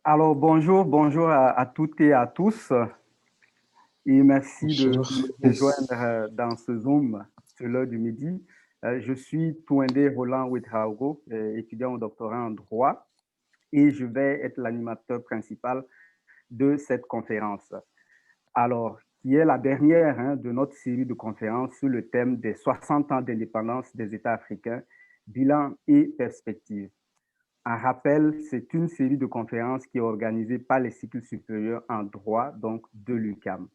Alors, bonjour à toutes et à tous, et merci de Bonjour. me rejoindre dans ce Zoom sur l'heure du midi. Je suis Touendé Roland Ouedraogo, étudiant au doctorat en droit, et je vais être l'animateur principal de cette conférence. Alors, qui est la dernière de notre série de conférences sur le thème des 60 ans d'indépendance des États africains, bilan et perspectives. Un rappel, c'est une série de conférences qui est organisée par les cycles supérieurs en droit, donc de l'UQAM,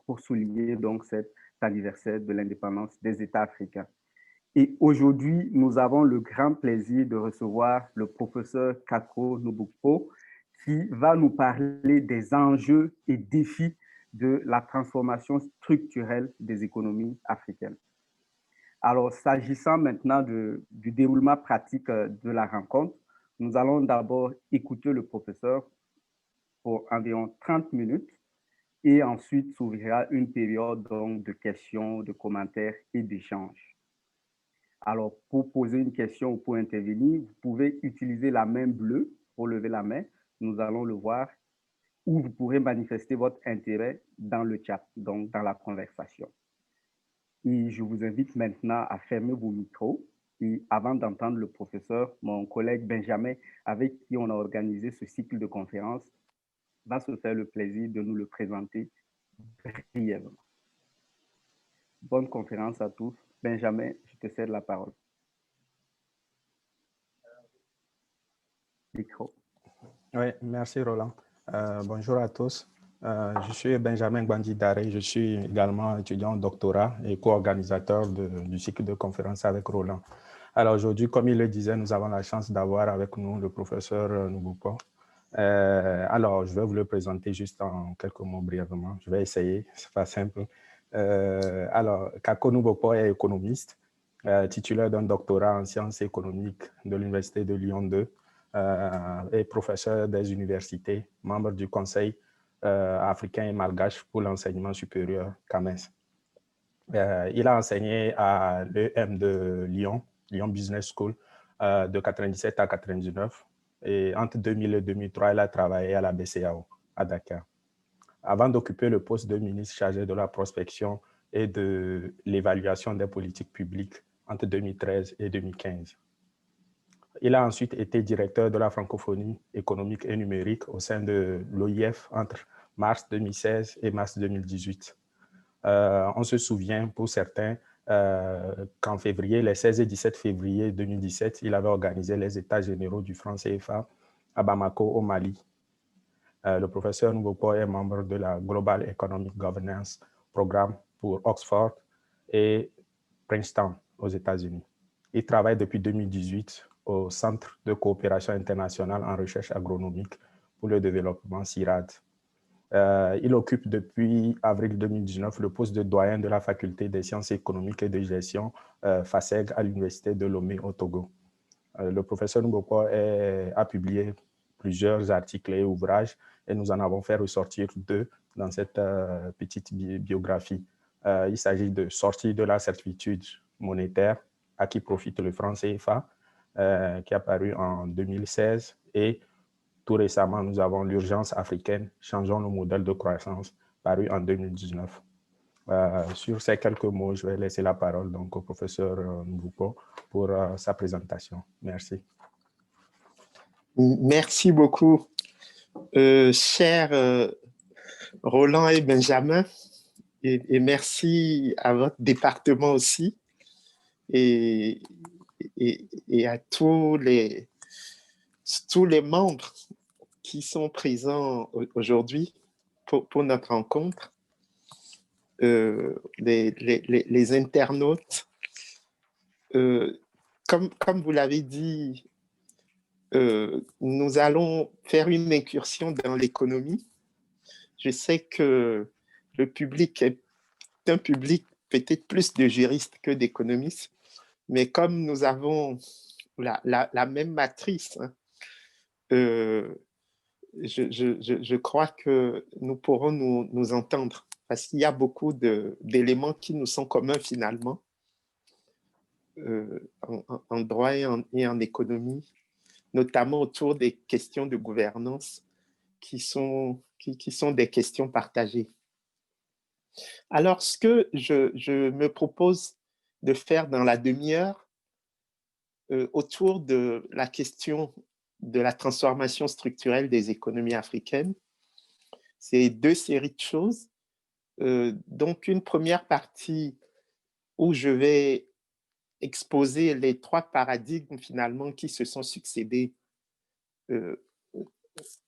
pour souligner donc cet anniversaire de l'indépendance des États africains. Et aujourd'hui, nous avons le grand plaisir de recevoir le professeur Kako Nobukpo, qui va nous parler des enjeux et défis de la transformation structurelle des économies africaines. Alors, s'agissant maintenant du déroulement pratique de la rencontre, nous allons d'abord écouter le professeur pour environ 30 minutes et ensuite s'ouvrira une période donc, de questions, de commentaires et d'échanges. Alors, pour poser une question ou pour intervenir, vous pouvez utiliser la main bleue pour lever la main. Nous allons le voir. Ou vous pourrez manifester votre intérêt dans le chat, donc dans la conversation. Et je vous invite maintenant à fermer vos micros. Et avant d'entendre le professeur, mon collègue Benjamin, avec qui on a organisé ce cycle de conférences, va se faire le plaisir de nous le présenter brièvement. Bonne conférence à tous. Benjamin, je te cède la parole. Micro. Oui, merci Roland. Bonjour à tous. Je suis Benjamin Gbandi-Daré. Je suis également étudiant en doctorat et co-organisateur du cycle de conférences avec Roland. Alors aujourd'hui, comme il le disait, nous avons la chance d'avoir avec nous le professeur Nobukpo. Alors, je vais vous le présenter juste en quelques mots brièvement. Je vais essayer, c'est pas simple. Alors, Kako Nobukpo est économiste, titulaire d'un doctorat en sciences économiques de l'Université de Lyon 2. Est professeur des universités, membre du Conseil africain et malgache pour l'enseignement supérieur, CAMES. Il a enseigné à l'EM de Lyon, Lyon Business School, de 97 à 99. Et entre 2000 et 2003, il a travaillé à la BCAO, à Dakar, avant d'occuper le poste de ministre chargé de la prospection et de l'évaluation des politiques publiques entre 2013 et 2015. Il a ensuite été directeur de la francophonie économique et numérique au sein de l'OIF entre mars 2016 et mars 2018. On se souvient pour certains qu'en février, les 16 et 17 février 2017, il avait organisé les États généraux du franc CFA à Bamako, au Mali. Le professeur Nobukpo est membre de la Global Economic Governance Programme pour Oxford et Princeton aux États-Unis. Il travaille depuis 2018 au Centre de coopération internationale en recherche agronomique pour le développement CIRAD. Il occupe depuis avril 2019 le poste de doyen de la faculté des sciences économiques et de gestion FASEG à l'université de Lomé au Togo. Le professeur Nobukpo a publié plusieurs articles et ouvrages et nous en avons fait ressortir deux dans cette petite biographie. Il s'agit de Sortir de la servitude monétaire à qui profite le franc CFA, qui est apparu en 2016, et tout récemment, nous avons L'urgence africaine, changeons le modèle de croissance, paru en 2019. Sur ces quelques mots, je vais laisser la parole donc, au professeur Nobukpo pour sa présentation. Merci. Merci beaucoup, chers Roland et Benjamin, et merci à votre département aussi, et à tous les membres qui sont présents aujourd'hui pour notre rencontre, les internautes. Comme vous l'avez dit, nous allons faire une incursion dans l'économie. Je sais que le public est un public peut-être plus de juristes que d'économistes, mais comme nous avons la même matrice, hein, je crois que nous pourrons nous entendre, parce qu'il y a beaucoup d'éléments qui nous sont communs finalement, en droit et en économie, notamment autour des questions de gouvernance, qui sont des questions partagées. Alors, ce que je me propose de faire dans la demi-heure autour de la question de la transformation structurelle des économies africaines, c'est deux séries de choses. Donc, une première partie où je vais exposer les trois paradigmes finalement qui se sont succédés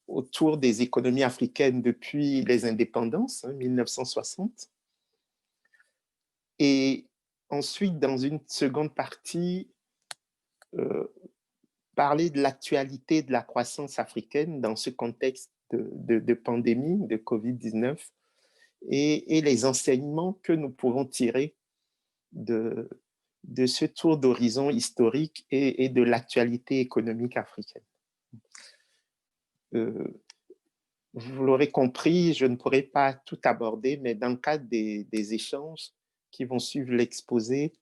autour des économies africaines depuis les indépendances, 1960. Et ensuite, dans une seconde partie, parler de l'actualité de la croissance africaine dans ce contexte de pandémie, de Covid-19, et les enseignements que nous pouvons tirer de ce tour d'horizon historique et de l'actualité économique africaine. Vous l'aurez compris, je ne pourrai pas tout aborder, mais dans le cadre des échanges qui vont suivre l'exposé,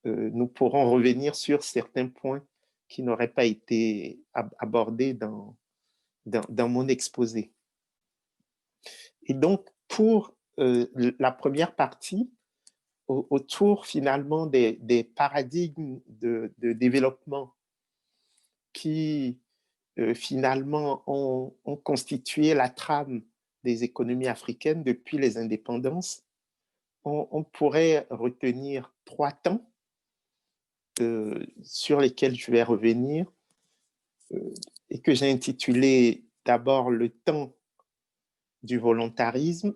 nous pourrons revenir sur certains points qui n'auraient pas été abordés dans mon exposé. Et donc, pour la première partie, autour finalement des paradigmes de développement qui finalement ont constitué la trame des économies africaines depuis les indépendances, on pourrait retenir trois temps sur lesquels je vais revenir et que j'ai intitulé d'abord le temps du volontarisme,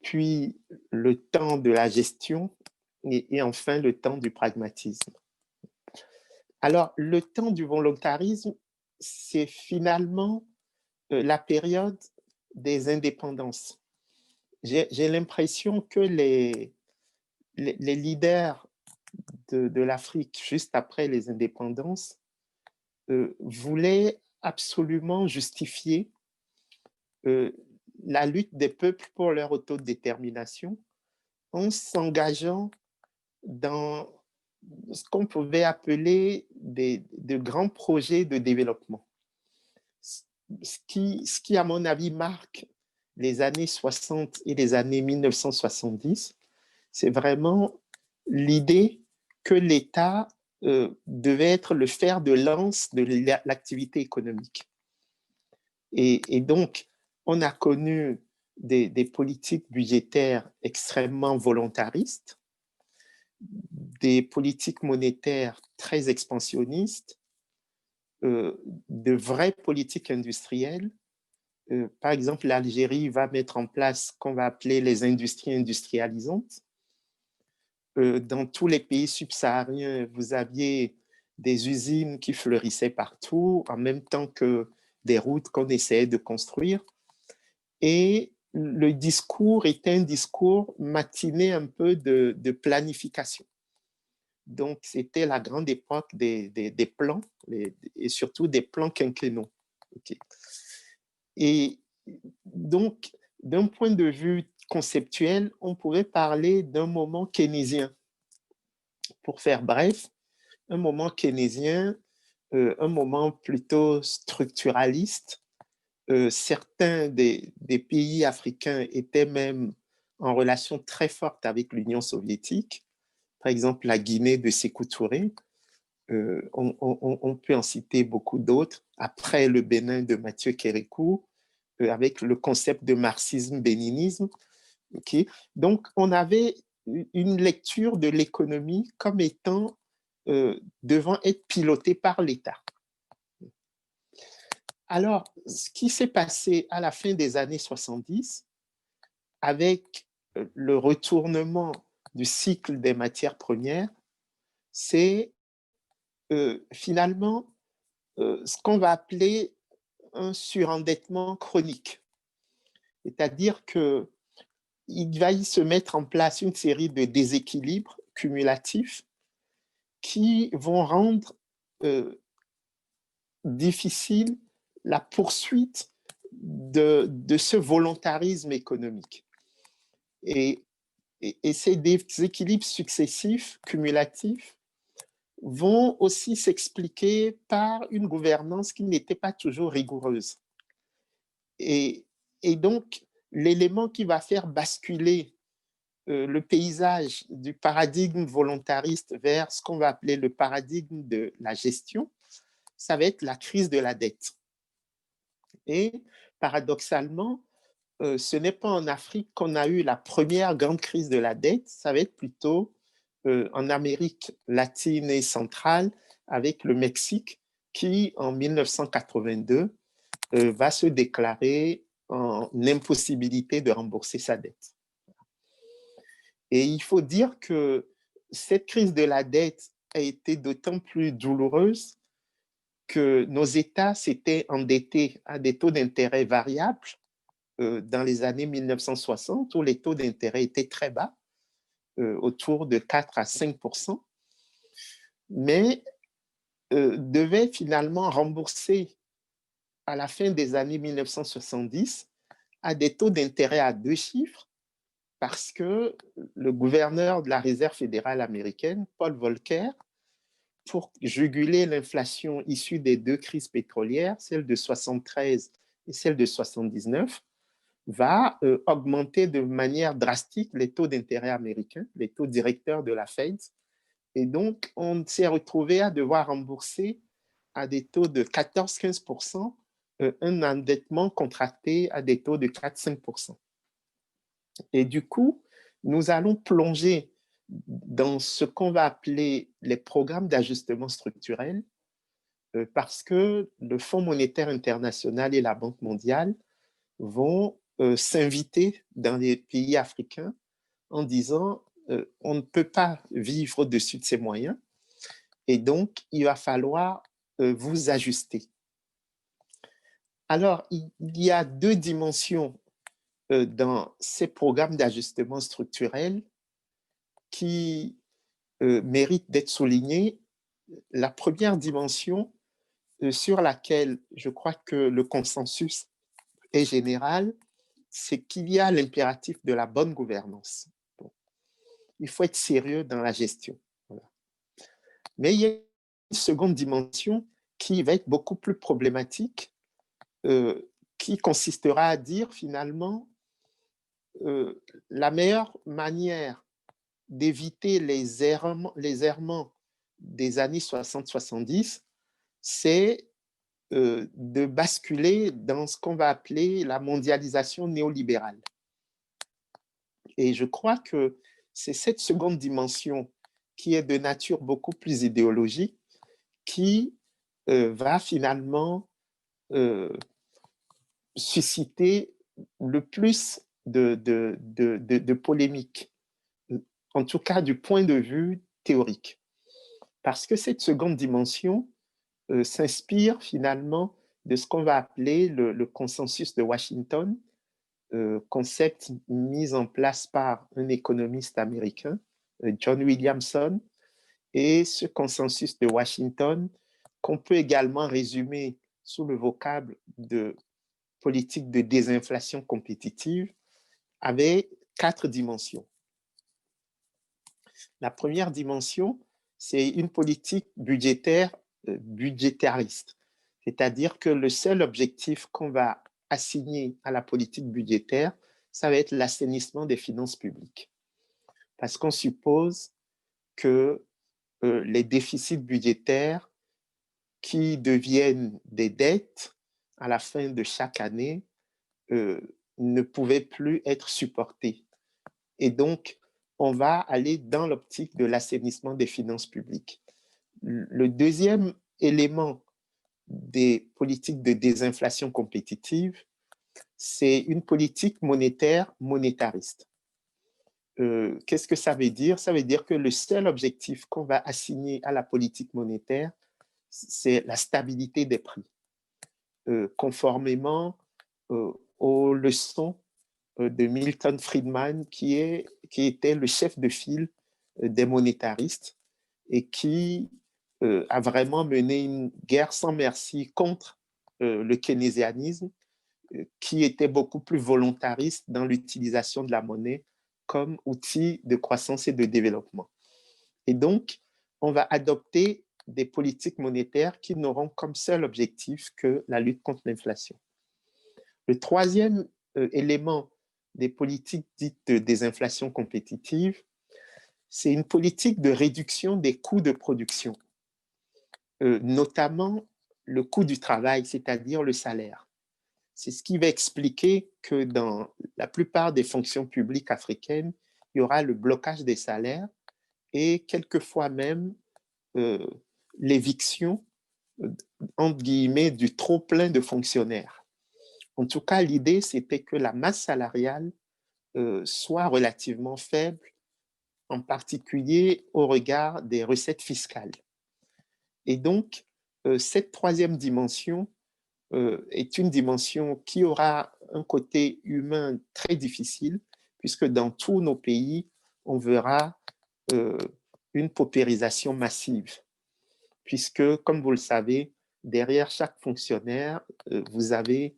puis le temps de la gestion et enfin le temps du pragmatisme. Alors, le temps du volontarisme, c'est finalement la période des indépendances. J'ai l'impression que les leaders de l'Afrique, juste après les indépendances, voulaient absolument justifier la lutte des peuples pour leur autodétermination en s'engageant dans ce qu'on pouvait appeler de grands projets de développement. Ce qui, à mon avis, marque les années 60 et les années 1970, c'est vraiment l'idée que l'État devait être le fer de lance de l'activité économique. Et donc, on a connu des politiques budgétaires extrêmement volontaristes, des politiques monétaires très expansionnistes, de vraies politiques industrielles. Par exemple, l'Algérie va mettre en place ce qu'on va appeler les industries industrialisantes. Dans tous les pays subsahariens, vous aviez des usines qui fleurissaient partout, en même temps que des routes qu'on essayait de construire. Et le discours était un discours matiné un peu de planification. Donc, c'était la grande époque des plans, et surtout des plans quinquennaux. Okay. Et donc, d'un point de vue conceptuel, on pourrait parler d'un moment keynésien. Pour faire bref, un moment keynésien, un moment plutôt structuraliste. Certains des pays africains étaient même en relation très forte avec l'Union soviétique. Par exemple, la Guinée de Sékou Touré. On peut en citer beaucoup d'autres. Après le Bénin de Mathieu Kérékou, avec le concept de marxisme-béninisme. Okay. Donc, on avait une lecture de l'économie comme étant devant être pilotée par l'État. Alors, ce qui s'est passé à la fin des années 70, avec le retournement du cycle des matières premières, c'est finalement ce qu'on va appeler un surendettement chronique. C'est-à-dire qu'il va y se mettre en place une série de déséquilibres cumulatifs qui vont rendre difficile la poursuite de ce volontarisme économique. Et ces déséquilibres successifs, cumulatifs, vont aussi s'expliquer par une gouvernance qui n'était pas toujours rigoureuse. Et donc, l'élément qui va faire basculer le paysage du paradigme volontariste vers ce qu'on va appeler le paradigme de la gestion, ça va être la crise de la dette. Et paradoxalement, ce n'est pas en Afrique qu'on a eu la première grande crise de la dette, ça va être plutôt en Amérique latine et centrale avec le Mexique qui, en 1982, va se déclarer en impossibilité de rembourser sa dette. Et il faut dire que cette crise de la dette a été d'autant plus douloureuse que nos États s'étaient endettés à des taux d'intérêt variables dans les années 1960, où les taux d'intérêt étaient très bas, autour de 4 à 5%, mais devaient finalement rembourser à la fin des années 1970 à des taux d'intérêt à 2 chiffres, parce que le gouverneur de la Réserve fédérale américaine, Paul Volcker, pour juguler l'inflation issue des 2 crises pétrolières, celle de 73 et celle de 79, va augmenter de manière drastique les taux d'intérêt américains, les taux directeurs de la Fed. Et donc, on s'est retrouvé à devoir rembourser à des taux de 14-15% un endettement contracté à des taux de 4-5%. Et du coup, nous allons plonger dans ce qu'on va appeler les programmes d'ajustement structurel, parce que le Fonds monétaire international et la Banque mondiale vont s'inviter dans les pays africains en disant on ne peut pas vivre au-dessus de ses moyens et donc il va falloir vous ajuster. Alors, il y a 2 dimensions dans ces programmes d'ajustement structurel qui méritent d'être soulignées. La première dimension sur laquelle je crois que le consensus est général, c'est qu'il y a l'impératif de la bonne gouvernance. Bon. Il faut être sérieux dans la gestion. Voilà. Mais il y a une seconde dimension qui va être beaucoup plus problématique, qui consistera à dire finalement la meilleure manière d'éviter les errements des années 60-70, c'est de basculer dans ce qu'on va appeler la mondialisation néolibérale. Et je crois que c'est cette seconde dimension qui est de nature beaucoup plus idéologique qui va finalement susciter le plus de polémiques, en tout cas du point de vue théorique. Parce que cette seconde dimension s'inspire finalement de ce qu'on va appeler le consensus de Washington, concept mis en place par un économiste américain, John Williamson, et ce consensus de Washington, qu'on peut également résumer sous le vocable de politique de désinflation compétitive, avait 4 dimensions. La première dimension, c'est une politique budgétaire budgétariste, c'est-à-dire que le seul objectif qu'on va assigner à la politique budgétaire, ça va être l'assainissement des finances publiques. Parce qu'on suppose que les déficits budgétaires qui deviennent des dettes à la fin de chaque année ne pouvaient plus être supportés. Et donc, on va aller dans l'optique de l'assainissement des finances publiques. Le deuxième élément des politiques de désinflation compétitive, c'est une politique monétaire monétariste. Qu'est-ce que ça veut dire? Ça veut dire que le seul objectif qu'on va assigner à la politique monétaire, c'est la stabilité des prix, conformément aux leçons de Milton Friedman, qui était le chef de file des monétaristes et qui a vraiment mené une guerre sans merci contre le keynésianisme, qui était beaucoup plus volontariste dans l'utilisation de la monnaie comme outil de croissance et de développement. Et donc, on va adopter des politiques monétaires qui n'auront comme seul objectif que la lutte contre l'inflation. Le troisième élément des politiques dites de désinflation compétitive, c'est une politique de réduction des coûts de production, notamment le coût du travail, c'est-à-dire le salaire. C'est ce qui va expliquer que dans la plupart des fonctions publiques africaines, il y aura le blocage des salaires et quelquefois même l'éviction, entre guillemets, du trop plein de fonctionnaires. En tout cas, l'idée, c'était que la masse salariale soit relativement faible, en particulier au regard des recettes fiscales. Et donc, cette troisième dimension est une dimension qui aura un côté humain très difficile, puisque dans tous nos pays, on verra une paupérisation massive, puisque, comme vous le savez, derrière chaque fonctionnaire, vous avez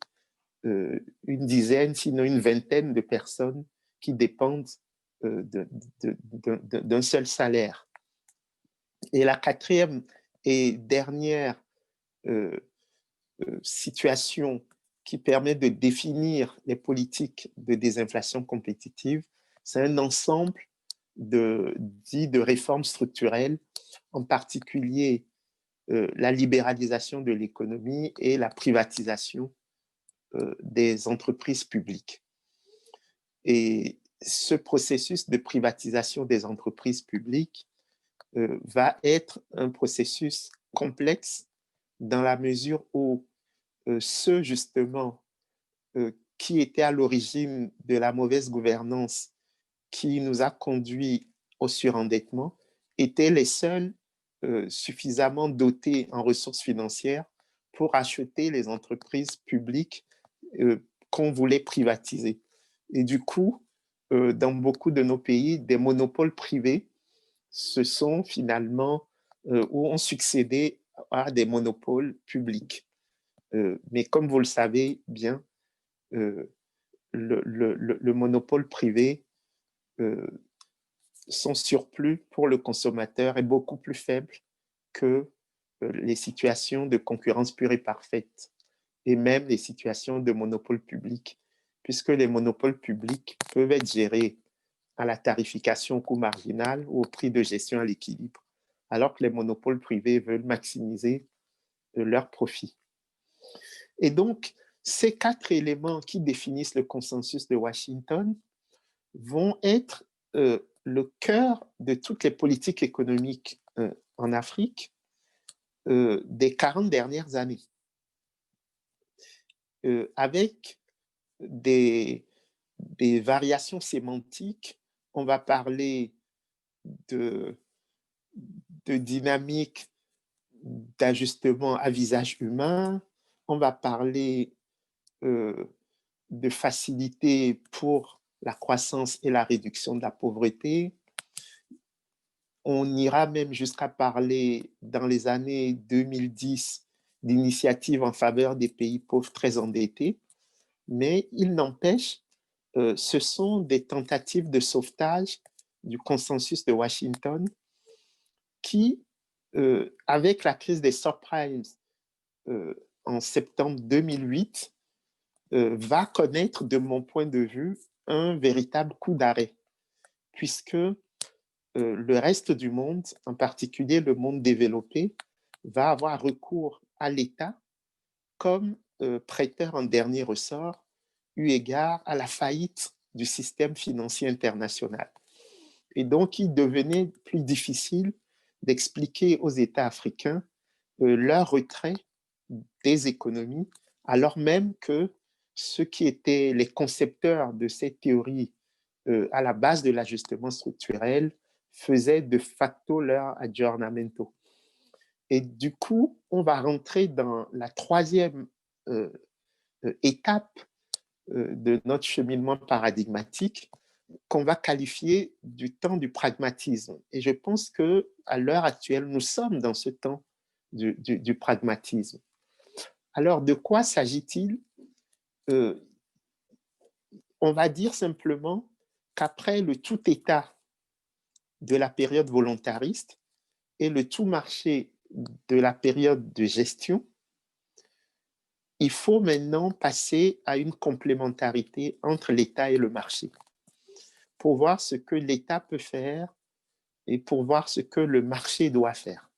une dizaine, sinon une vingtaine de personnes qui dépendent d'un seul salaire. Et la quatrième et dernière situation qui permet de définir les politiques de désinflation compétitive, c'est un ensemble de réformes structurelles, en particulier la libéralisation de l'économie et la privatisation des entreprises publiques. Et ce processus de privatisation des entreprises publiques va être un processus complexe dans la mesure où ceux justement qui étaient à l'origine de la mauvaise gouvernance qui nous a conduit au surendettement étaient les seuls suffisamment dotés en ressources financières pour acheter les entreprises publiques qu'on voulait privatiser. Et du coup, dans beaucoup de nos pays, des monopoles privés se sont finalement ou ont succédé à des monopoles publics. Mais comme vous le savez bien, le monopole privé, son surplus pour le consommateur est beaucoup plus faible que les situations de concurrence pure et parfaite, et même les situations de monopole public, puisque les monopoles publics peuvent être gérés à la tarification au coût marginal ou au prix de gestion à l'équilibre, alors que les monopoles privés veulent maximiser leurs profits. Et donc, ces quatre éléments qui définissent le consensus de Washington vont être le cœur de toutes les politiques économiques en Afrique des 40 dernières années, avec des variations sémantiques. On va parler de dynamique d'ajustement à visage humain, on va parler de facilité pour la croissance et la réduction de la pauvreté. On ira même jusqu'à parler dans les années 2010 d'initiatives en faveur des pays pauvres très endettés, mais il n'empêche, ce sont des tentatives de sauvetage du consensus de Washington qui, avec la crise des subprimes en septembre 2008, va connaître, de mon point de vue, un véritable coup d'arrêt, puisque le reste du monde, en particulier le monde développé, va avoir recours à l'État comme prêteur en dernier ressort, eu égard à la faillite du système financier international. Et donc, il devenait plus difficile d'expliquer aux États africains leur retrait des économies, alors même que ceux qui étaient les concepteurs de cette théorie à la base de l'ajustement structurel faisaient de facto leur aggiornamento. Et du coup, on va rentrer dans la troisième étape de notre cheminement paradigmatique qu'on va qualifier du temps du pragmatisme. Et je pense qu'à l'heure actuelle, nous sommes dans ce temps du pragmatisme. Alors, de quoi s'agit-il? On va dire simplement qu'après le tout État de la période volontariste et le tout marché de la période de gestion, il faut maintenant passer à une complémentarité entre l'État et le marché pour voir ce que l'État peut faire et pour voir ce que le marché doit faire.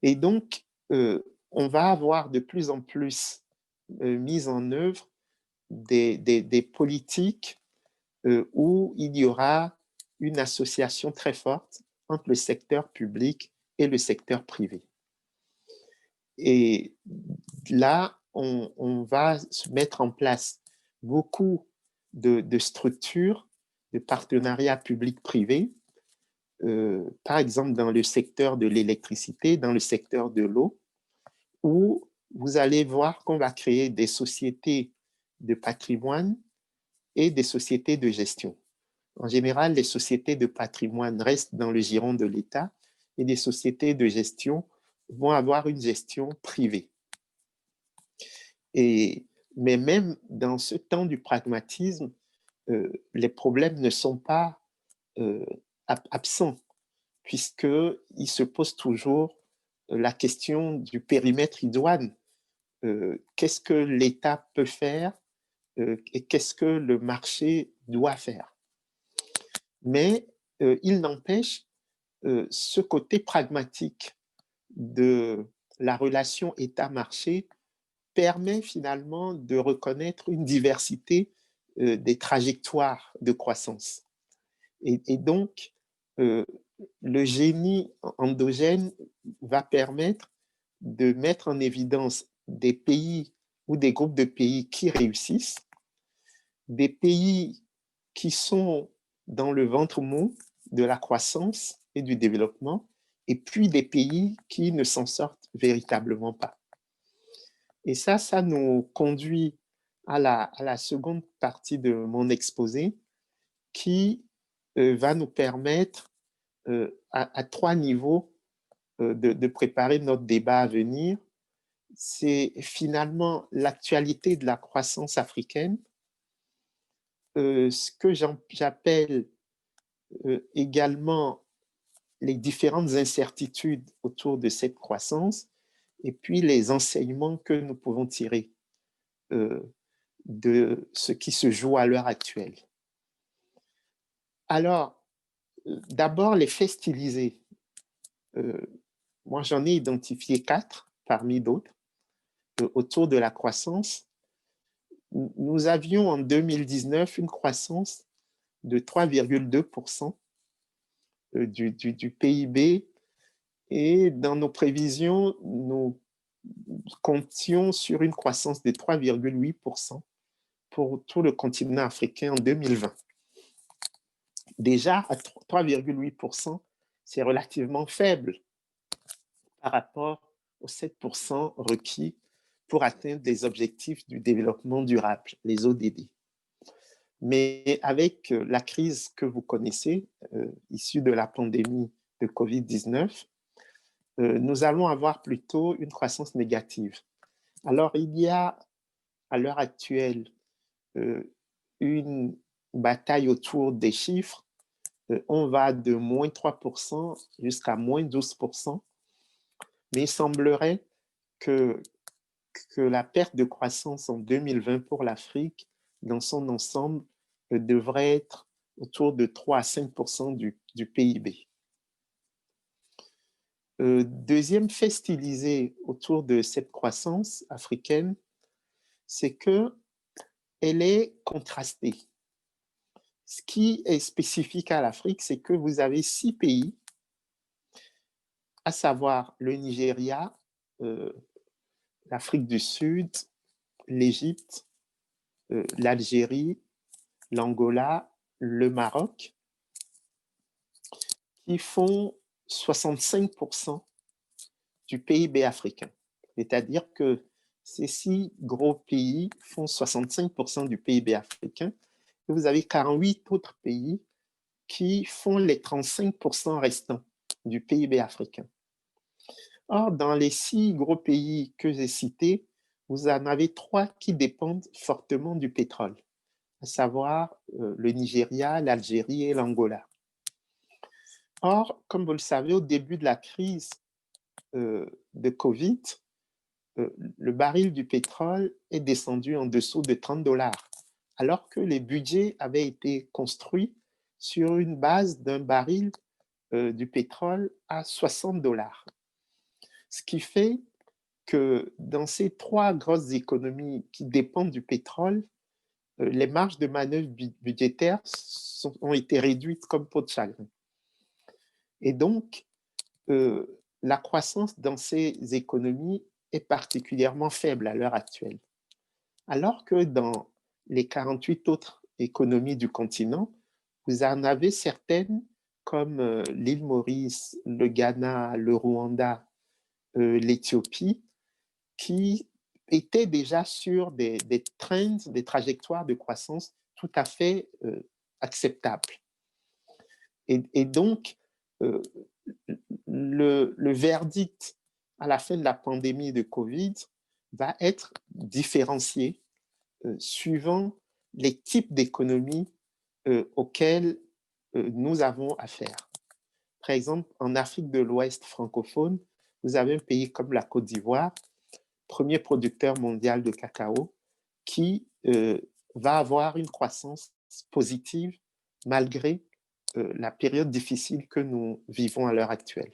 Et donc, on va avoir de plus en plus mis en œuvre des politiques où il y aura une association très forte entre le secteur public et le secteur privé. Et là, on va se mettre en place beaucoup de structures, de partenariats publics-privés, par exemple dans le secteur de l'électricité, dans le secteur de l'eau, où vous allez voir qu'on va créer des sociétés de patrimoine et des sociétés de gestion. En général, les sociétés de patrimoine restent dans le giron de l'État et les sociétés de gestion vont avoir une gestion privée. Mais même dans ce temps du pragmatisme, les problèmes ne sont pas absents, puisqu'il se pose toujours la question du périmètre idoine. Qu'est-ce que l'État peut faire et qu'est-ce que le marché doit faire? Mais il n'empêche, ce côté pragmatique de la relation État-marché permet finalement de reconnaître une diversité des trajectoires de croissance. Et donc, le génie endogène va permettre de mettre en évidence des pays ou des groupes de pays qui réussissent, des pays qui sont dans le ventre mou de la croissance et du développement, et puis des pays qui ne s'en sortent véritablement pas. Et ça nous conduit à la seconde partie de mon exposé qui va nous permettre à trois niveaux de préparer notre débat à venir. C'est finalement l'actualité de la croissance africaine, ce que j'appelle également les différentes incertitudes autour de cette croissance et puis les enseignements que nous pouvons tirer de ce qui se joue à l'heure actuelle. Alors, d'abord, les faits stylisés. Moi, j'en ai identifié 4 parmi d'autres autour de la croissance. Nous avions en 2019 une croissance de 3,2% du PIB et dans nos prévisions, nous comptions sur une croissance de 3,8% pour tout le continent africain en 2020. Déjà, à 3,8%, c'est relativement faible par rapport aux 7% requis pour atteindre les objectifs du développement durable, les ODD. Mais avec la crise que vous connaissez, issue de la pandémie de COVID-19, nous allons avoir plutôt une croissance négative. Alors, il y a à l'heure actuelle une bataille autour des chiffres. On va de moins 3% jusqu'à moins 12%. Mais il semblerait que la perte de croissance en 2020 pour l'Afrique, dans son ensemble, devrait être autour de 3 à 5% du PIB. Deuxième fait stylisé autour de cette croissance africaine, c'est qu'elle est contrastée. Ce qui est spécifique à l'Afrique, c'est que vous avez 6 pays, à savoir le Nigeria, l'Afrique du Sud, l'Égypte, l'Algérie, l'Angola, le Maroc, qui font 65% du PIB africain. C'est-à-dire que ces 6 gros pays font 65% du PIB africain et vous avez 48 autres pays qui font les 35% restants du PIB africain. Or, dans les 6 gros pays que j'ai cités, vous en avez 3 qui dépendent fortement du pétrole, à savoir le Nigeria, l'Algérie et l'Angola. Or, comme vous le savez, au début de la crise de Covid, le baril du pétrole est descendu en dessous de 30 $, alors que les budgets avaient été construits sur une base d'un baril du pétrole à 60 $. Ce qui fait que dans ces trois grosses économies qui dépendent du pétrole, les marges de manœuvre budgétaires ont été réduites comme peau de chagrin. Et donc, la croissance dans ces économies est particulièrement faible à l'heure actuelle. Alors que dans les 48 autres économies du continent, vous en avez certaines comme l'île Maurice, le Ghana, le Rwanda, l'Éthiopie, qui étaient déjà sur des trends, des trajectoires de croissance tout à fait acceptables. Et donc, le verdict à la fin de la pandémie de Covid va être différencié suivant les types d'économies auxquelles nous avons affaire. Par exemple, en Afrique de l'Ouest francophone, vous avez un pays comme la Côte d'Ivoire, premier producteur mondial de cacao, qui va avoir une croissance positive malgré la période difficile que nous vivons à l'heure actuelle.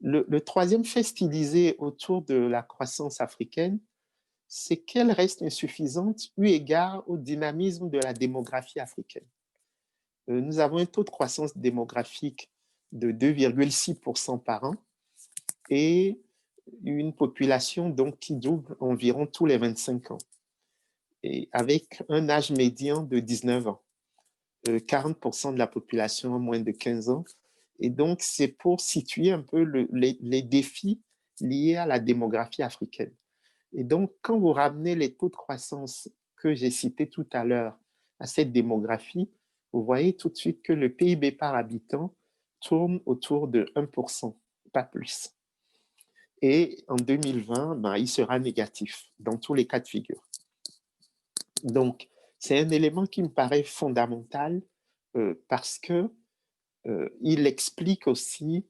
Le troisième fait stylisé autour de la croissance africaine, c'est qu'elle reste insuffisante eu égard au dynamisme de la démographie africaine. Nous avons un taux de croissance démographique de 2,6% par an et une population donc qui double environ tous les 25 ans, et avec un âge médian de 19 ans. 40% de la population a moins de 15 ans. Et donc, c'est pour situer un peu les défis liés à la démographie africaine. Et donc, quand vous ramenez les taux de croissance que j'ai cités tout à l'heure à cette démographie, vous voyez tout de suite que le PIB par habitant tourne autour de 1%, pas plus. Et en 2020, il sera négatif dans tous les cas de figure. Donc, c'est un élément qui me paraît fondamental parce que il explique aussi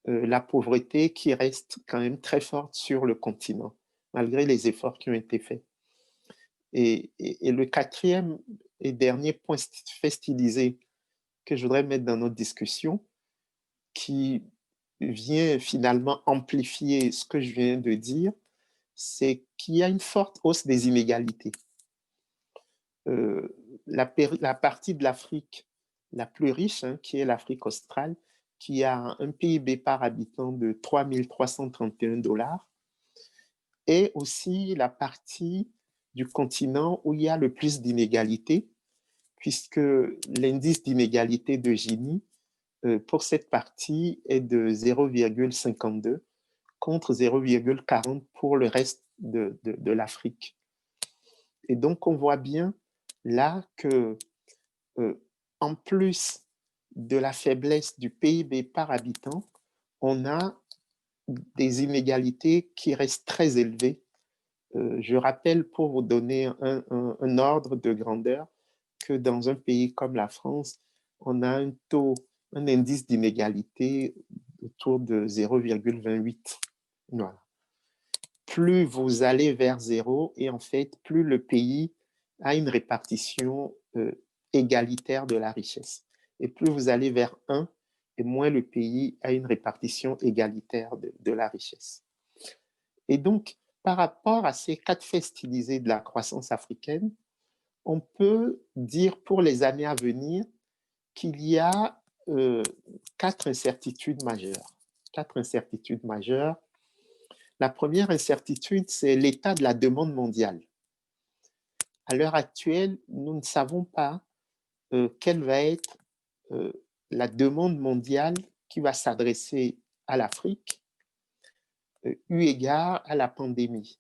la pauvreté qui reste quand même très forte sur le continent, malgré les efforts qui ont été faits. Et le quatrième et dernier point fait stylisé que je voudrais mettre dans notre discussion, qui vient finalement amplifier ce que je viens de dire, c'est qu'il y a une forte hausse des inégalités. La partie de l'Afrique la plus riche, qui est l'Afrique australe, qui a un PIB par habitant de 3 331 $, est aussi la partie du continent où il y a le plus d'inégalités, puisque l'indice d'inégalité de Gini, pour cette partie, est de 0,52 contre 0,40 pour le reste de l'Afrique. Et donc, on voit bien là que, en plus de la faiblesse du PIB par habitant, on a des inégalités qui restent très élevées. Je rappelle, pour vous donner un ordre de grandeur, que dans un pays comme la France, on a un indice d'inégalité autour de 0,28. Voilà. Plus vous allez vers zéro, et en fait, plus le pays a une répartition égalitaire de la richesse. Et plus vous allez vers 1, et moins le pays a une répartition égalitaire de la richesse. Et donc, par rapport à ces 4 faits stylisés de la croissance africaine, on peut dire pour les années à venir qu'il y a 4 incertitudes majeures. 4 incertitudes majeures. La première incertitude, c'est l'état de la demande mondiale. À l'heure actuelle, nous ne savons pas quelle va être la demande mondiale qui va s'adresser à l'Afrique eu égard à la pandémie.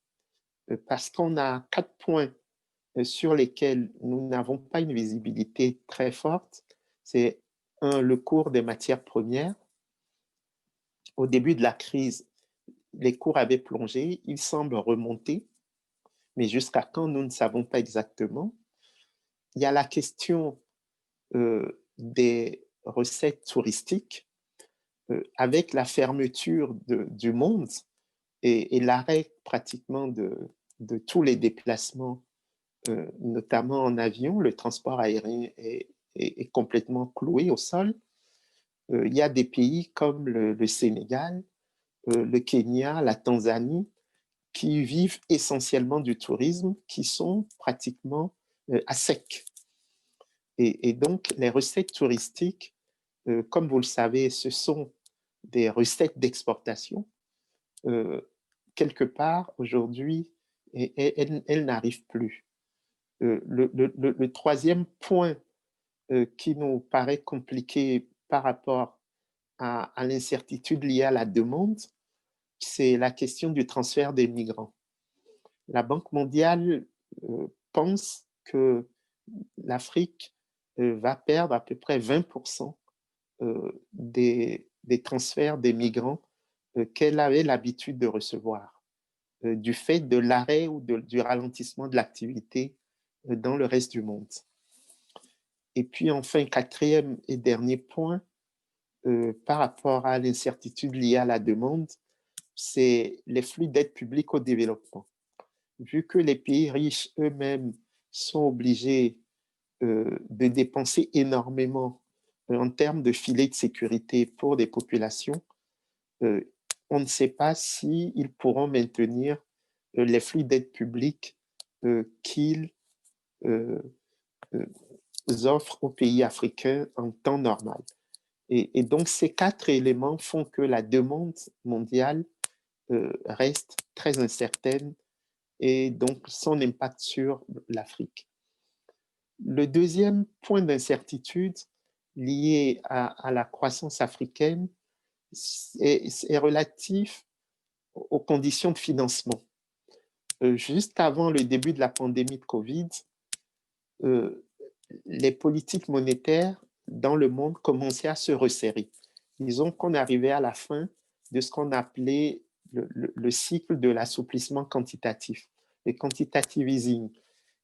Parce qu'on a 4 points sur lesquels nous n'avons pas une visibilité très forte. C'est le cours des matières premières. Au début de la crise, les cours avaient plongé, ils semblent remonter, mais jusqu'à quand, nous ne savons pas exactement. Il y a la question des recettes touristiques. Avec la fermeture du monde, et l'arrêt pratiquement de tous les déplacements, notamment en avion. Le transport aérien est complètement cloué au sol. Il y a des pays comme le Sénégal, le Kenya, la Tanzanie, qui vivent essentiellement du tourisme, qui sont pratiquement à sec. Et donc, les recettes touristiques, comme vous le savez, ce sont des recettes d'exportation. Quelque part, aujourd'hui, elles n'arrivent plus. Le troisième point qui nous paraît compliqué par rapport à l'incertitude liée à la demande, c'est la question du transfert des migrants. La Banque mondiale pense que l'Afrique va perdre à peu près 20% des transferts des migrants qu'elle avait l'habitude de recevoir, du fait de l'arrêt ou du ralentissement de l'activité dans le reste du monde. Et puis enfin, quatrième et dernier point, par rapport à l'incertitude liée à la demande, c'est les flux d'aide publique au développement. Vu que les pays riches eux-mêmes sont obligés de dépenser énormément en termes de filets de sécurité pour des populations, on ne sait pas s'ils pourront maintenir les flux d'aide publique qu'ils offrent aux pays africains en temps normal. Et donc, ces quatre éléments font que la demande mondiale reste très incertaine et donc son impact sur l'Afrique. Le deuxième point d'incertitude lié à la croissance africaine est relatif aux conditions de financement. Juste avant le début de la pandémie de Covid, les politiques monétaires dans le monde commençaient à se resserrer. Disons qu'on arrivait à la fin de ce qu'on appelait le cycle de l'assouplissement quantitatif, le quantitative easing.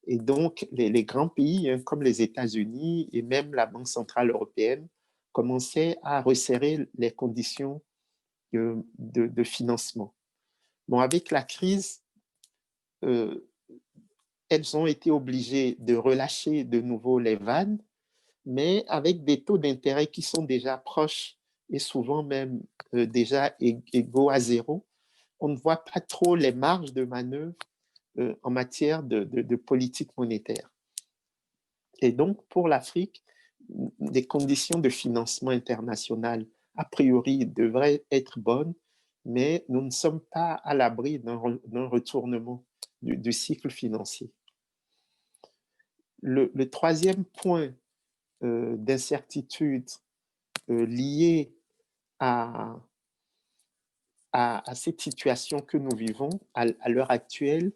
Et donc, les grands pays comme les États-Unis et même la Banque centrale européenne commençaient à resserrer les conditions de financement. Bon, avec la crise, elles ont été obligées de relâcher de nouveau les vannes, mais avec des taux d'intérêt qui sont déjà proches et souvent même déjà égaux à zéro, on ne voit pas trop les marges de manœuvre en matière de politique monétaire. Et donc, pour l'Afrique, les conditions de financement international, a priori, devraient être bonnes, mais nous ne sommes pas à l'abri d'un retournement du cycle financier. Le troisième point d'incertitude lié à cette situation que nous vivons à l'heure actuelle,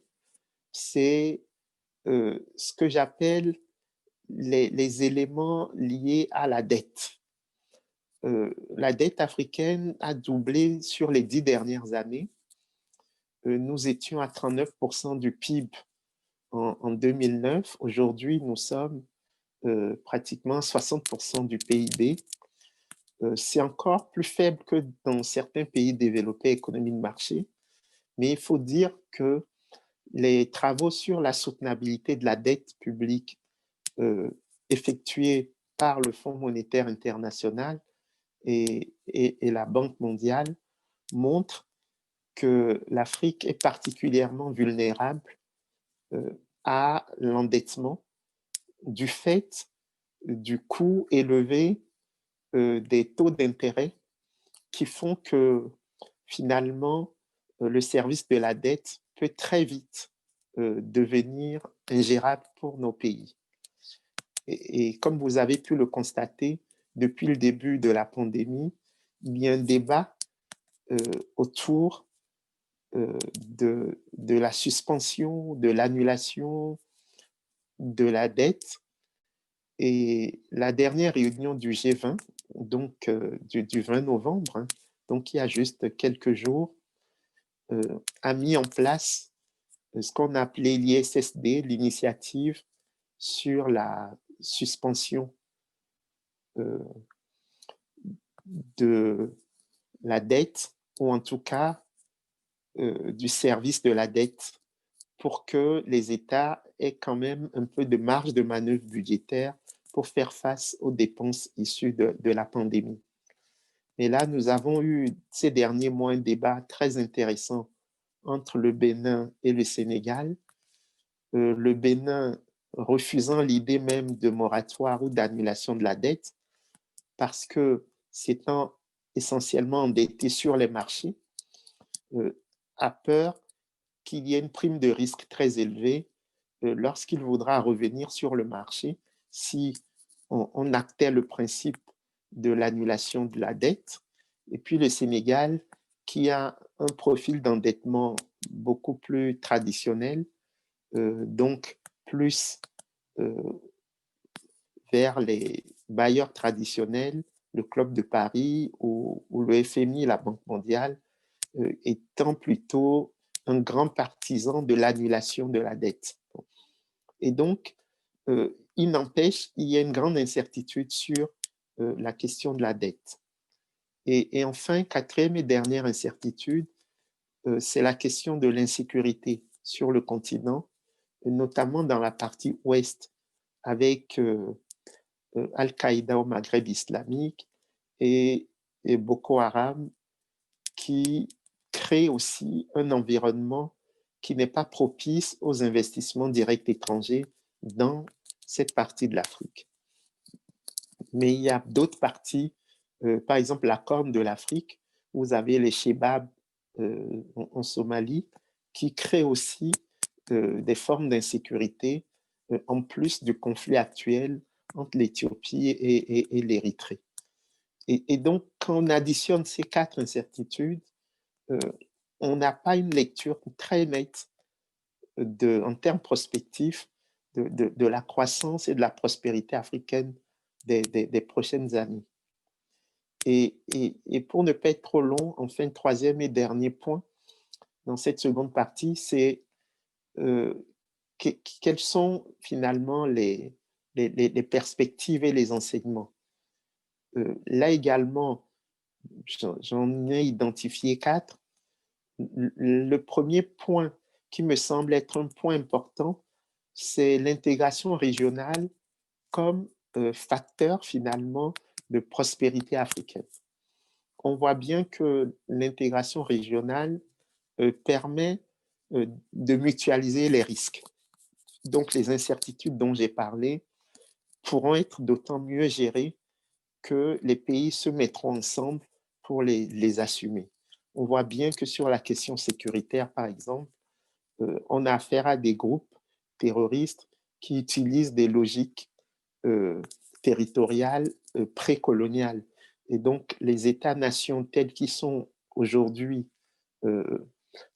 c'est ce que j'appelle les éléments liés à la dette. La dette africaine a doublé sur les 10 dernières années. Nous étions à 39% du PIB en 2009. Aujourd'hui, nous sommes pratiquement 60% du PIB. C'est encore plus faible que dans certains pays développés, économie de marché, mais il faut dire que les travaux sur la soutenabilité de la dette publique effectués par le Fonds monétaire international et la Banque mondiale montrent que l'Afrique est particulièrement vulnérable à l'endettement du fait du coût élevé des taux d'intérêt qui font que finalement le service de la dette peut très vite devenir ingérable pour nos pays. Et comme vous avez pu le constater, depuis le début de la pandémie, il y a un débat autour de la suspension, de l'annulation de la dette. Et la dernière réunion du G20, donc du 20 novembre, donc il y a juste quelques jours, a mis en place ce qu'on appelait l'ISSD, l'initiative sur la suspension de la dette, ou en tout cas du service de la dette pour que les États aient quand même un peu de marge de manœuvre budgétaire pour faire face aux dépenses issues de la pandémie. Et là, nous avons eu ces derniers mois un débat très intéressant entre le Bénin et le Sénégal. Le Bénin refusant l'idée même de moratoire ou d'annulation de la dette parce que s'étant essentiellement endetté sur les marchés, a peur qu'il y ait une prime de risque très élevée lorsqu'il voudra revenir sur le marché si on actait le principe de l'annulation de la dette. Et puis le Sénégal, qui a un profil d'endettement beaucoup plus traditionnel, donc plus vers les bailleurs traditionnels, le Club de Paris ou le FMI, la Banque mondiale, étant plutôt un grand partisan de l'annulation de la dette. Et donc, il n'empêche, il y a une grande incertitude sur la question de la dette. Et enfin, quatrième et dernière incertitude, c'est la question de l'insécurité sur le continent, notamment dans la partie ouest, avec Al-Qaïda au Maghreb islamique et Boko Haram, qui crée aussi un environnement qui n'est pas propice aux investissements directs étrangers dans cette partie de l'Afrique. Mais il y a d'autres parties, par exemple la Corne de l'Afrique, vous avez les Chebabs en Somalie, qui créent aussi des formes d'insécurité en plus du conflit actuel entre l'Éthiopie et l'Érythrée. Et donc, quand on additionne ces quatre incertitudes, on n'a pas une lecture très nette en termes prospectifs de la croissance et de la prospérité africaine des prochaines années. Et pour ne pas être trop long, enfin, troisième et dernier point dans cette seconde partie, c'est quelles sont finalement les perspectives et les enseignements. Là également, j'en ai identifié quatre. Le premier point qui me semble être un point important, c'est l'intégration régionale comme facteur finalement de prospérité africaine. On voit bien que l'intégration régionale permet de mutualiser les risques. Donc les incertitudes dont j'ai parlé pourront être d'autant mieux gérées que les pays se mettront ensemble pour les assumer. On voit bien que sur la question sécuritaire, par exemple, on a affaire à des groupes terroristes qui utilisent des logiques territoriales précoloniales. Et donc, les États-nations tels qu'ils sont aujourd'hui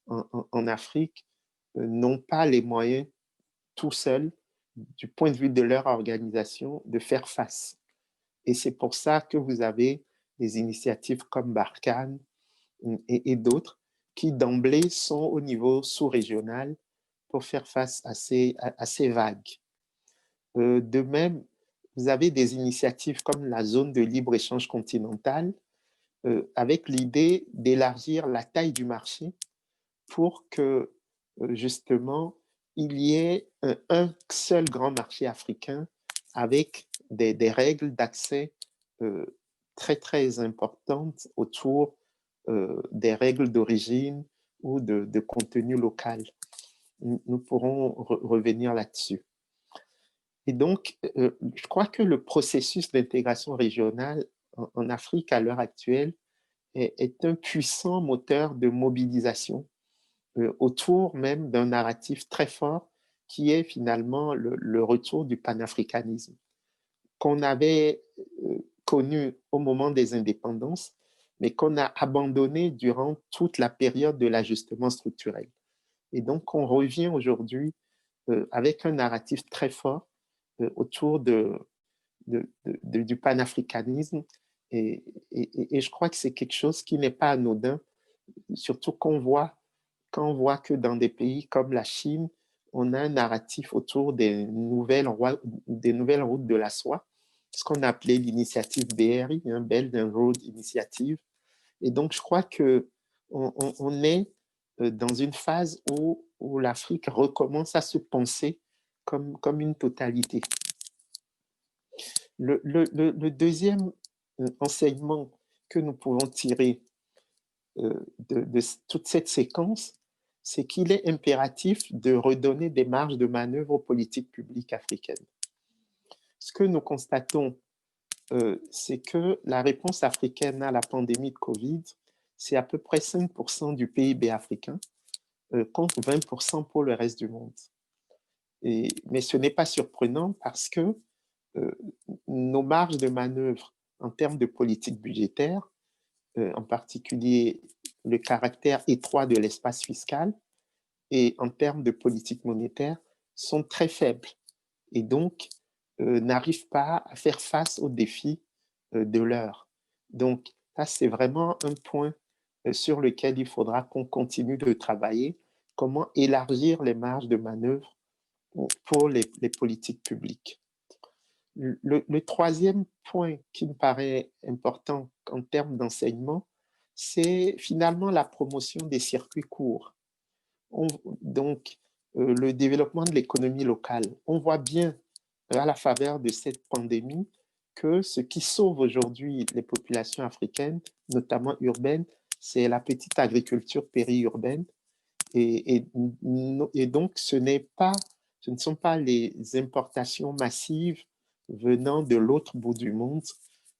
en Afrique n'ont pas les moyens tout seuls, du point de vue de leur organisation, de faire face. Et c'est pour ça que vous avez des initiatives comme Barkhane et d'autres qui d'emblée sont au niveau sous-régional pour faire face à ces vagues. De même, vous avez des initiatives comme la zone de libre-échange continentale avec l'idée d'élargir la taille du marché pour que justement il y ait un seul grand marché africain avec des règles d'accès très très importantes autour des règles d'origine ou de contenu local. Nous pourrons revenir là-dessus. Et donc, je crois que le processus d'intégration régionale en Afrique à l'heure actuelle est un puissant moteur de mobilisation autour même d'un narratif très fort qui est finalement le retour du panafricanisme qu'on avait connu au moment des indépendances, mais qu'on a abandonné durant toute la période de l'ajustement structurel. Et donc, on revient aujourd'hui avec un narratif très fort autour du panafricanisme. Et je crois que c'est quelque chose qui n'est pas anodin, surtout quand on voit que dans des pays comme la Chine, on a un narratif autour des nouvelles routes de la soie, ce qu'on a appelé l'initiative BRI, Belt and Road Initiative. Et donc, je crois qu'on est dans une phase où l'Afrique recommence à se penser comme une totalité. Le deuxième enseignement que nous pouvons tirer de toute cette séquence, c'est qu'il est impératif de redonner des marges de manœuvre aux politiques publiques africaines. Ce que nous constatons, c'est que la réponse africaine à la pandémie de Covid, c'est à peu près 5% du PIB africain, contre 20% pour le reste du monde. Mais ce n'est pas surprenant parce que nos marges de manœuvre en termes de politique budgétaire, en particulier le caractère étroit de l'espace fiscal, et en termes de politique monétaire, sont très faibles et donc n'arrivent pas à faire face aux défis de l'heure. Donc, ça, c'est vraiment un point sur lequel il faudra qu'on continue de travailler. Comment élargir les marges de manœuvre pour les politiques publiques. Le troisième point qui me paraît important en termes d'enseignement, c'est finalement la promotion des circuits courts. Donc, le développement de l'économie locale. On voit bien à la faveur de cette pandémie que ce qui sauve aujourd'hui les populations africaines, notamment urbaines, c'est la petite agriculture périurbaine. Et donc, ce ne sont pas les importations massives venant de l'autre bout du monde,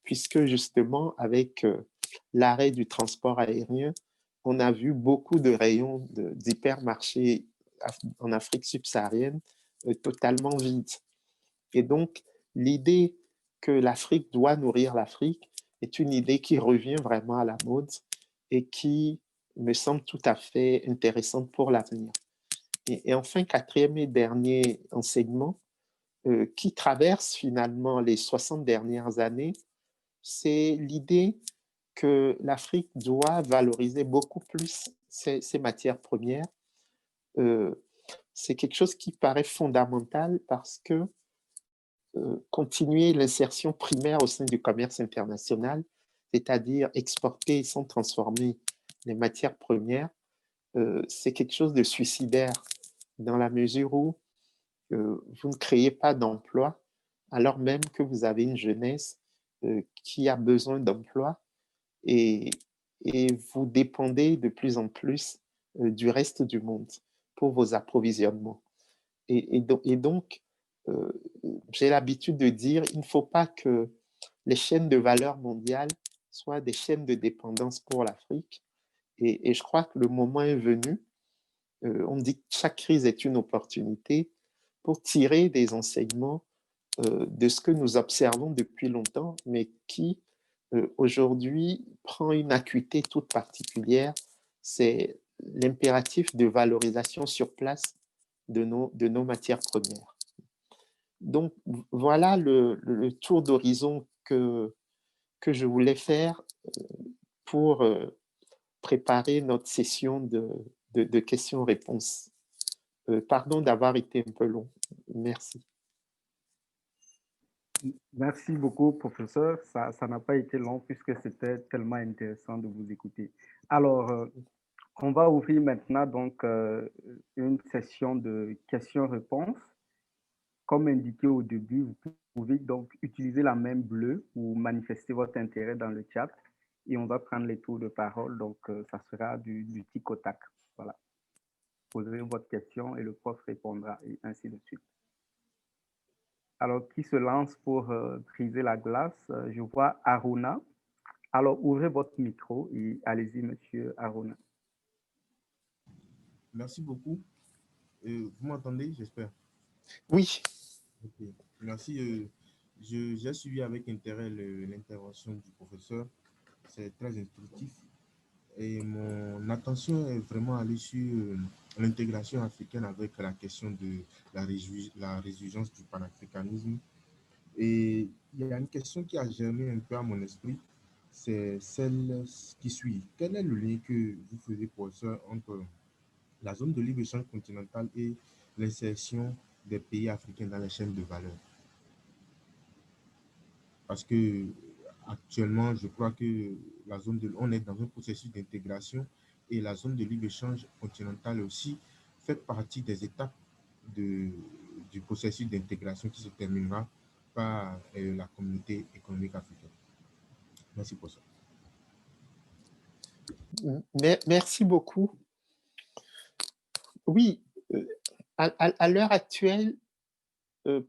puisque justement, avec l'arrêt du transport aérien, on a vu beaucoup de rayons d'hypermarchés en Afrique subsaharienne totalement vides. Et donc, l'idée que l'Afrique doit nourrir l'Afrique est une idée qui revient vraiment à la mode et qui me semble tout à fait intéressante pour l'avenir. Et enfin, quatrième et dernier enseignement qui traverse finalement les 60 dernières années, c'est l'idée que l'Afrique doit valoriser beaucoup plus ses matières premières. C'est quelque chose qui paraît fondamental parce que continuer l'insertion primaire au sein du commerce international, c'est-à-dire exporter sans transformer les matières premières, c'est quelque chose de suicidaire dans la mesure où vous ne créez pas d'emplois alors même que vous avez une jeunesse qui a besoin d'emplois et vous dépendez de plus en plus du reste du monde pour vos approvisionnements. Et donc, j'ai l'habitude de dire, il ne faut pas que les chaînes de valeur mondiales soient des chaînes de dépendance pour l'Afrique. Et je crois que le moment est venu. On dit que chaque crise est une opportunité pour tirer des enseignements de ce que nous observons depuis longtemps, mais qui aujourd'hui prend une acuité toute particulière. C'est l'impératif de valorisation sur place de nos matières premières. Donc, voilà le tour d'horizon que je voulais faire pour préparer notre session de questions-réponses. Pardon d'avoir été un peu long. Merci. Merci beaucoup, professeur. Ça n'a pas été long puisque c'était tellement intéressant de vous écouter. Alors, on va ouvrir maintenant donc une session de questions-réponses. Comme indiqué au début, vous pouvez donc utiliser la main bleue pour manifester votre intérêt dans le chat et on va prendre les tours de parole. Donc, ça sera du tic au tac. Voilà. Posez votre question et le prof répondra et ainsi de suite. Alors, qui se lance pour briser la glace? Je vois Aruna. Alors, ouvrez votre micro et allez-y, monsieur Aruna. Merci beaucoup. Vous m'entendez, j'espère? Oui. Okay. Merci. J'ai suivi avec intérêt l'intervention du professeur. C'est très instructif. Et mon attention est vraiment allée sur l'intégration africaine avec la question de la résurgence du panafricanisme. Et il y a une question qui a germé un peu à mon esprit, c'est celle qui suit. Quel est le lien que vous faisiez, professeur, entre la zone de libre-échange continentale et l'insertion des pays africains dans les chaînes de valeur? Parce que actuellement, je crois que on est dans un processus d'intégration et la zone de libre-échange continentale aussi fait partie des étapes du processus d'intégration qui se terminera par la communauté économique africaine. Merci pour ça. Merci beaucoup. Oui, à l'heure actuelle,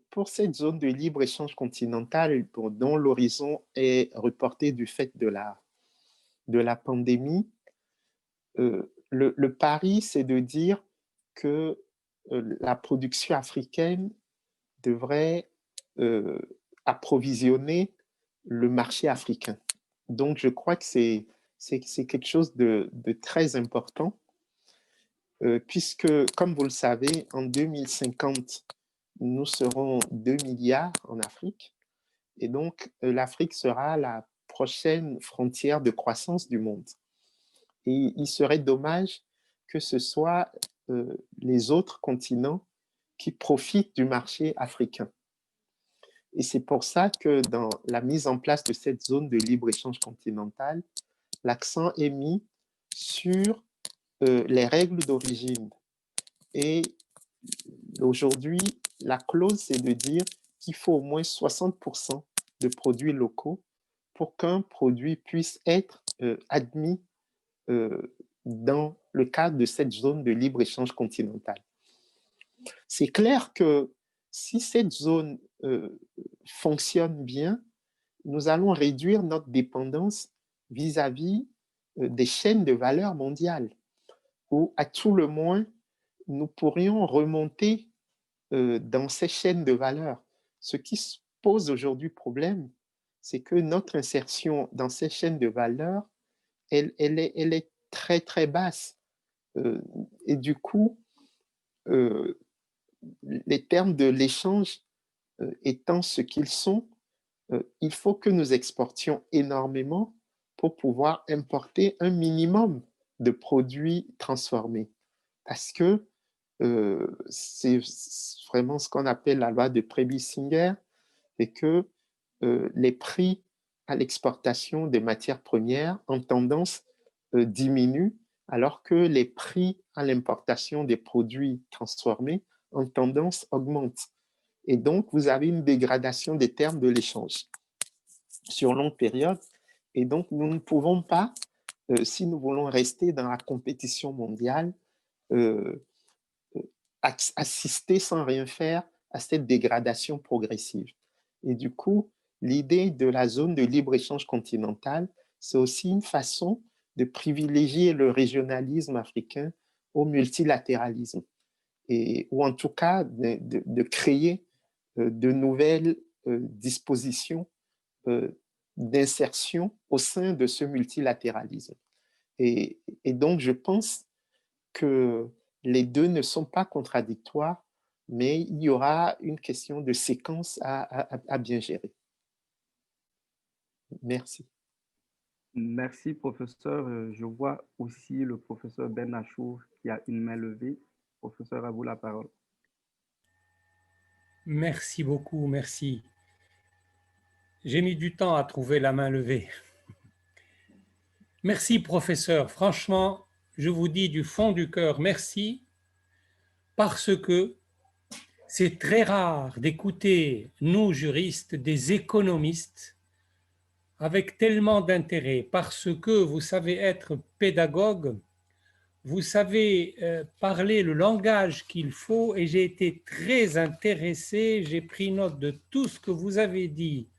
pour cette zone de libre-échange continentale dont l'horizon est reporté du fait de la pandémie, le pari, c'est de dire que la production africaine devrait approvisionner le marché africain. Donc, je crois que c'est quelque chose de très important, puisque, comme vous le savez, en 2050, nous serons 2 milliards en Afrique, et donc l'Afrique sera la prochaine frontière de croissance du monde. Et il serait dommage que ce soit les autres continents qui profitent du marché africain. Et c'est pour ça que dans la mise en place de cette zone de libre-échange continentale, l'accent est mis sur les règles d'origine. Et aujourd'hui, la clause, c'est de dire qu'il faut au moins 60% de produits locaux pour qu'un produit puisse être admis dans le cadre de cette zone de libre-échange continentale. C'est clair que si cette zone fonctionne bien, nous allons réduire notre dépendance vis-à-vis des chaînes de valeur mondiales, ou à tout le moins, nous pourrions remonter dans ces chaînes de valeur. Ce qui se pose aujourd'hui problème, c'est que notre insertion dans ces chaînes de valeur, elle est très, très basse. Et du coup, les termes de l'échange étant ce qu'ils sont, il faut que nous exportions énormément pour pouvoir importer un minimum de produits transformés. Parce que c'est vraiment ce qu'on appelle la loi de Préby-Singer, et que les prix à l'exportation des matières premières en tendance diminuent, alors que les prix à l'importation des produits transformés en tendance augmentent. Et donc, vous avez une dégradation des termes de l'échange sur longue période. Et donc, nous ne pouvons pas, si nous voulons rester dans la compétition mondiale, assister sans rien faire à cette dégradation progressive. Et du coup, l'idée de la zone de libre-échange continentale, c'est aussi une façon de privilégier le régionalisme africain au multilatéralisme, ou en tout cas de créer de nouvelles dispositions d'insertion au sein de ce multilatéralisme. Et donc, je pense que les deux ne sont pas contradictoires, mais il y aura une question de séquence à bien gérer. Merci. Merci, professeur. Je vois aussi le professeur Ben Achour qui a une main levée. Professeur, à vous la parole. Merci beaucoup, merci. J'ai mis du temps à trouver la main levée. Merci, professeur. Franchement, je vous dis du fond du cœur merci, parce que c'est très rare d'écouter, nous juristes, des économistes avec tellement d'intérêt, parce que vous savez être pédagogue, vous savez parler le langage qu'il faut, et j'ai été très intéressé, j'ai pris note de tout ce que vous avez dit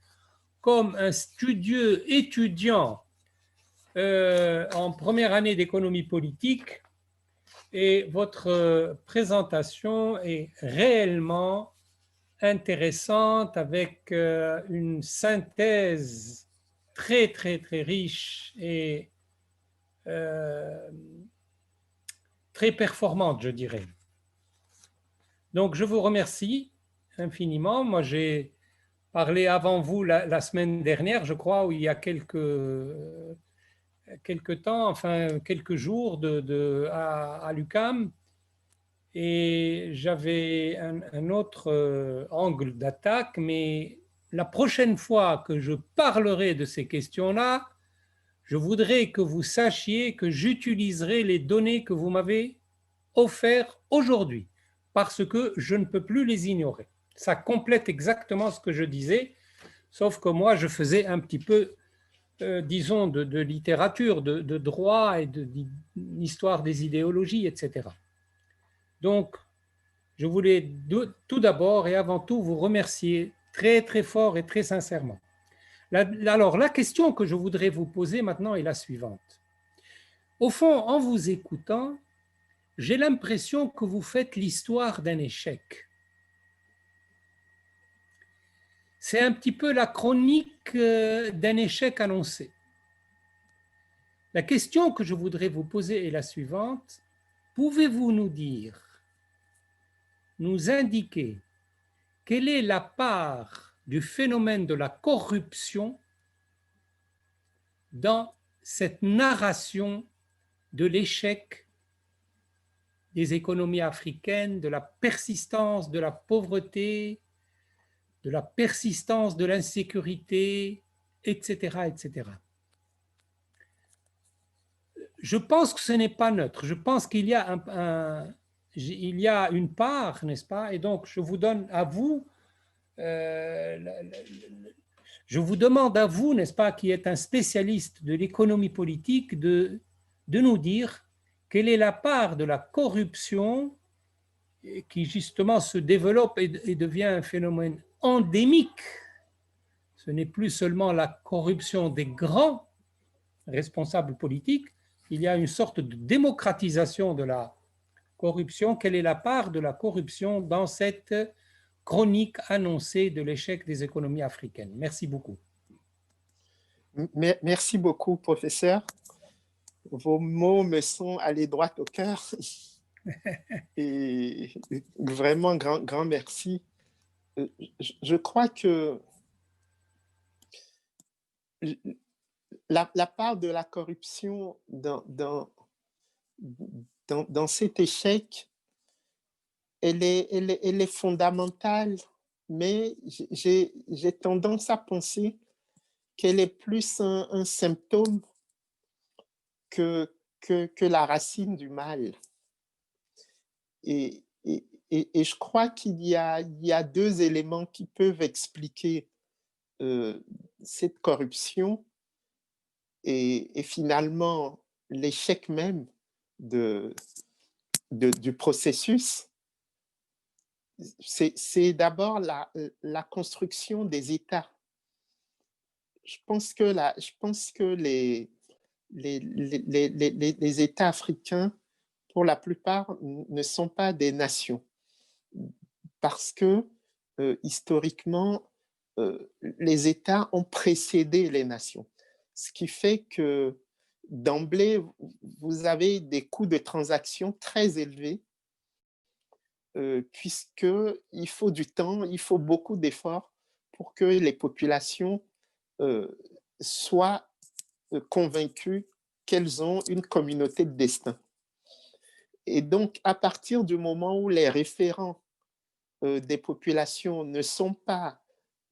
comme un studieux étudiant en première année d'économie politique, et votre présentation est réellement intéressante, avec une synthèse très, très, très riche et très performante, je dirais. Donc, je vous remercie infiniment. Moi, j'ai parlé avant vous la semaine dernière, je crois, où il y a quelques temps, enfin quelques jours à l'UQAM, et j'avais un autre angle d'attaque, mais la prochaine fois que je parlerai de ces questions-là, je voudrais que vous sachiez que j'utiliserai les données que vous m'avez offertes aujourd'hui, parce que je ne peux plus les ignorer. Ça complète exactement ce que je disais, sauf que moi, je faisais un petit peu, disons, de littérature, de droit et d'histoire des idéologies, etc. Donc, je voulais tout d'abord et avant tout vous remercier très, très fort et très sincèrement. Alors, la question que je voudrais vous poser maintenant est la suivante. Au fond, en vous écoutant, j'ai l'impression que vous faites l'histoire d'un échec. C'est un petit peu la chronique d'un échec annoncé. La question que je voudrais vous poser est la suivante. Pouvez-vous nous indiquer quelle est la part du phénomène de la corruption dans cette narration de l'échec des économies africaines, de la persistance de la pauvreté, de la persistance de l'insécurité, etc., etc. Je pense que ce n'est pas neutre. Je pense qu'il y a il y a une part, n'est-ce pas? Et donc, je vous donne à vous, je vous demande à vous, n'est-ce pas, qui êtes un spécialiste de l'économie politique, de nous dire quelle est la part de la corruption qui justement se développe et devient un phénomène endémique. Ce n'est plus seulement la corruption des grands responsables politiques, il y a une sorte de démocratisation de la corruption. Quelle est la part de la corruption dans cette chronique annoncée de l'échec des économies africaines? Merci beaucoup. Merci beaucoup, professeur. Vos mots me sont allés droit au cœur. Et vraiment, grand merci. Je crois que la part de la corruption dans cet échec, elle est fondamentale, mais j'ai tendance à penser qu'elle est plus un symptôme que la racine du mal. Et je crois qu'il y a deux éléments qui peuvent expliquer cette corruption et finalement l'échec même du processus. C'est d'abord la construction des États. Je pense que les États africains, pour la plupart, ne sont pas des nations parce que historiquement, les États ont précédé les nations. Ce qui fait que d'emblée, vous avez des coûts de transaction très élevés puisqu'il faut du temps, il faut beaucoup d'efforts pour que les populations soient convaincues qu'elles ont une communauté de destin. Et donc, à partir du moment où les référents des populations ne sont pas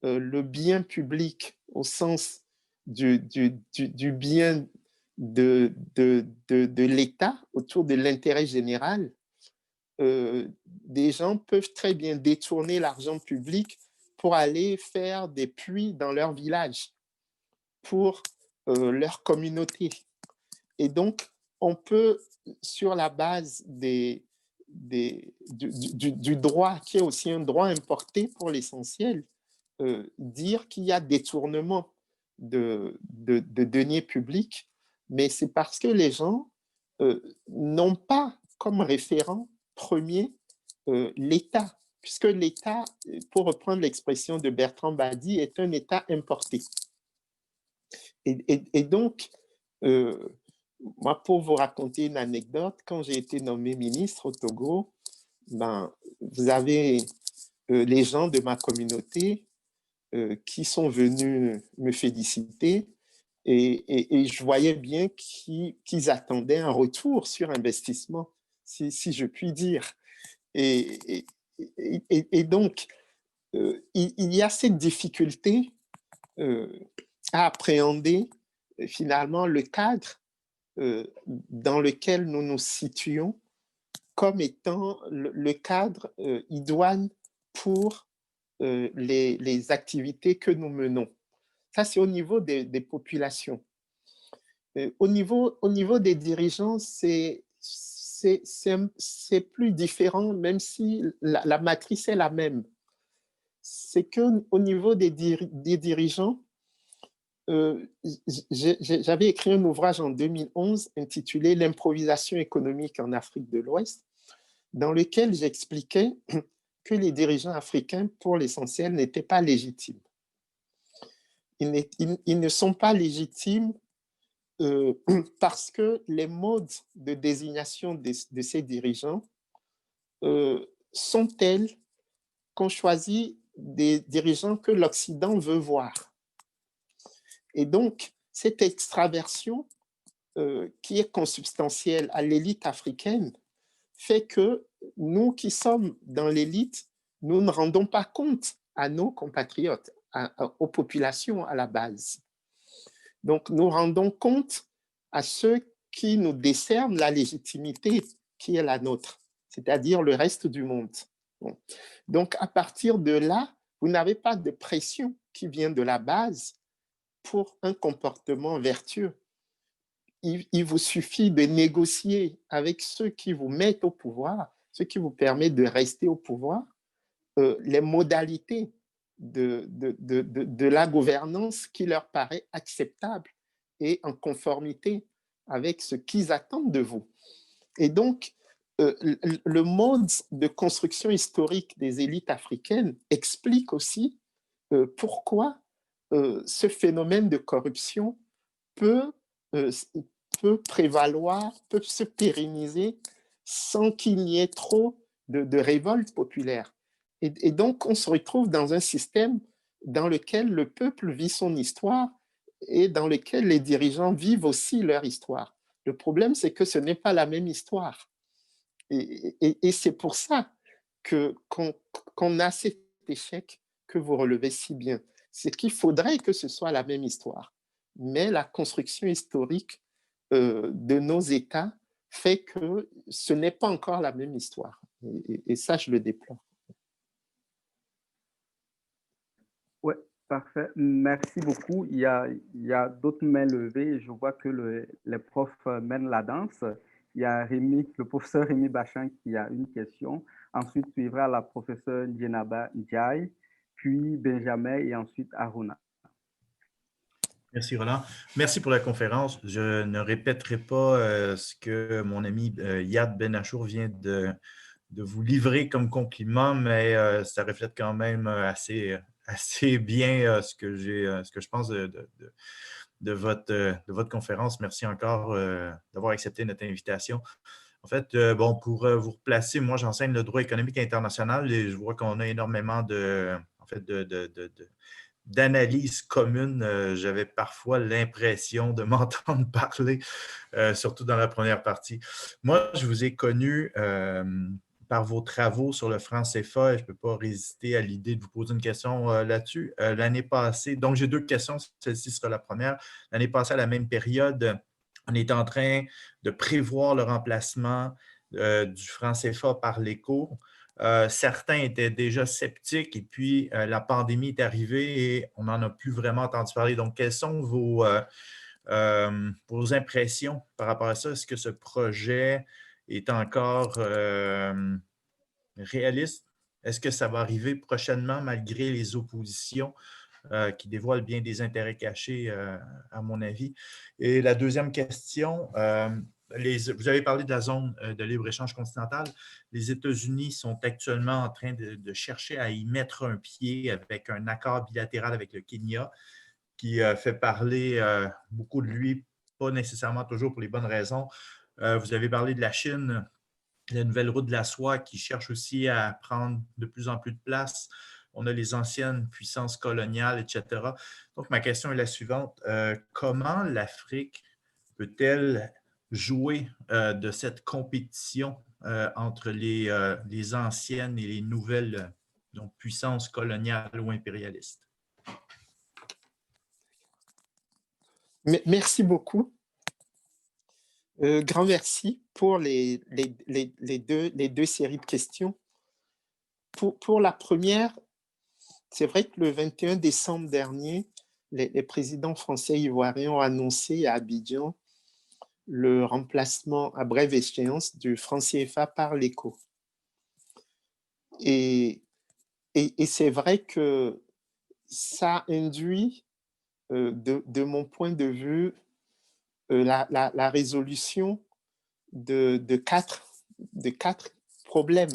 le bien public au sens du bien de l'État autour de l'intérêt général, des gens peuvent très bien détourner l'argent public pour aller faire des puits dans leur village, pour leur communauté. Et donc, on peut, sur la base du droit, qui est aussi un droit importé pour l'essentiel, dire qu'il y a détournement de deniers publics, mais c'est parce que les gens n'ont pas comme référent premier l'État, puisque l'État, pour reprendre l'expression de Bertrand Badi, est un État importé. Et donc, moi, pour vous raconter une anecdote, quand j'ai été nommé ministre au Togo, vous avez les gens de ma communauté qui sont venus me féliciter et je voyais bien qu'ils attendaient un retour sur investissement, si je puis dire. Et donc, il y a cette difficulté à appréhender finalement le cadre dans lequel nous nous situons comme étant le cadre idoine pour les activités que nous menons. Ça, c'est au niveau des populations. Au niveau des dirigeants, c'est plus différent, même si la matrice est la même. C'est qu'au niveau des dirigeants, j'avais écrit un ouvrage en 2011 intitulé « L'improvisation économique en Afrique de l'Ouest », dans lequel j'expliquais que les dirigeants africains, pour l'essentiel, n'étaient pas légitimes. Ils ne sont pas légitimes parce que les modes de désignation de ces dirigeants sont tels qu'on choisit des dirigeants que l'Occident veut voir. Et donc, cette extraversion qui est consubstantielle à l'élite africaine fait que nous qui sommes dans l'élite, nous ne rendons pas compte à nos compatriotes, aux populations à la base. Donc, nous rendons compte à ceux qui nous décernent la légitimité qui est la nôtre, c'est-à-dire le reste du monde. Bon. Donc, à partir de là, vous n'avez pas de pression qui vient de la base pour un comportement vertueux. Il vous suffit de négocier avec ceux qui vous mettent au pouvoir, ceux qui vous permettent de rester au pouvoir, les modalités de la gouvernance qui leur paraît acceptable et en conformité avec ce qu'ils attendent de vous. Et donc, le mode de construction historique des élites africaines explique aussi pourquoi ce phénomène de corruption peut prévaloir, peut se pérenniser sans qu'il n'y ait trop de révolte populaire. Et donc, on se retrouve dans un système dans lequel le peuple vit son histoire et dans lequel les dirigeants vivent aussi leur histoire. Le problème, c'est que ce n'est pas la même histoire. Et c'est pour ça qu'on a cet échec que vous relevez si bien. C'est qu'il faudrait que ce soit la même histoire. Mais la construction historique de nos États fait que ce n'est pas encore la même histoire. Et ça, je le déplore. Oui, parfait. Merci beaucoup. Il y a d'autres mains levées. Je vois que les profs mènent la danse. Il y a le professeur Rémi Bachin qui a une question. Ensuite suivra la professeure Djenaba Ndiaye, puis Benjamin et ensuite Aruna. Merci Roland. Merci pour la conférence. Je ne répéterai pas ce que mon ami Yad Ben-Achour vient de vous livrer comme compliment, mais ça reflète quand même assez bien ce que je pense de votre conférence. Merci encore d'avoir accepté notre invitation. En fait, bon, pour vous replacer, moi, j'enseigne le droit économique international et je vois qu'on a énormément d'analyses communes. J'avais parfois l'impression de m'entendre parler, surtout dans la première partie. Moi, je vous ai connu par vos travaux sur le franc CFA et je ne peux pas résister à l'idée de vous poser une question là-dessus. L'année passée, donc j'ai deux questions, celle-ci sera la première. L'année passée, à la même période, on était en train de prévoir le remplacement du franc CFA par l'éco. Certains étaient déjà sceptiques et puis la pandémie est arrivée et on n'en a plus vraiment entendu parler. Donc, quelles sont vos impressions par rapport à ça? Est-ce que ce projet est encore réaliste? Est-ce que ça va arriver prochainement malgré les oppositions qui dévoilent bien des intérêts cachés, à mon avis? Et la deuxième question, vous avez parlé de la zone de libre-échange continentale. Les États-Unis sont actuellement en train de chercher à y mettre un pied avec un accord bilatéral avec le Kenya qui fait parler beaucoup de lui, pas nécessairement toujours pour les bonnes raisons. Vous avez parlé de la Chine, la nouvelle route de la soie qui cherche aussi à prendre de plus en plus de place. On a les anciennes puissances coloniales, etc. Donc, ma question est la suivante. Comment l'Afrique peut-elle jouer de cette compétition entre les anciennes et les nouvelles puissances coloniales ou impérialistes? Merci beaucoup. Grand merci pour les deux séries de questions. Pour la première, c'est vrai que le 21 décembre dernier, les présidents français et ivoiriens ont annoncé à Abidjan le remplacement à brève échéance du franc CFA par l'ECO. Et c'est vrai que ça induit, de mon point de vue, la résolution de quatre problèmes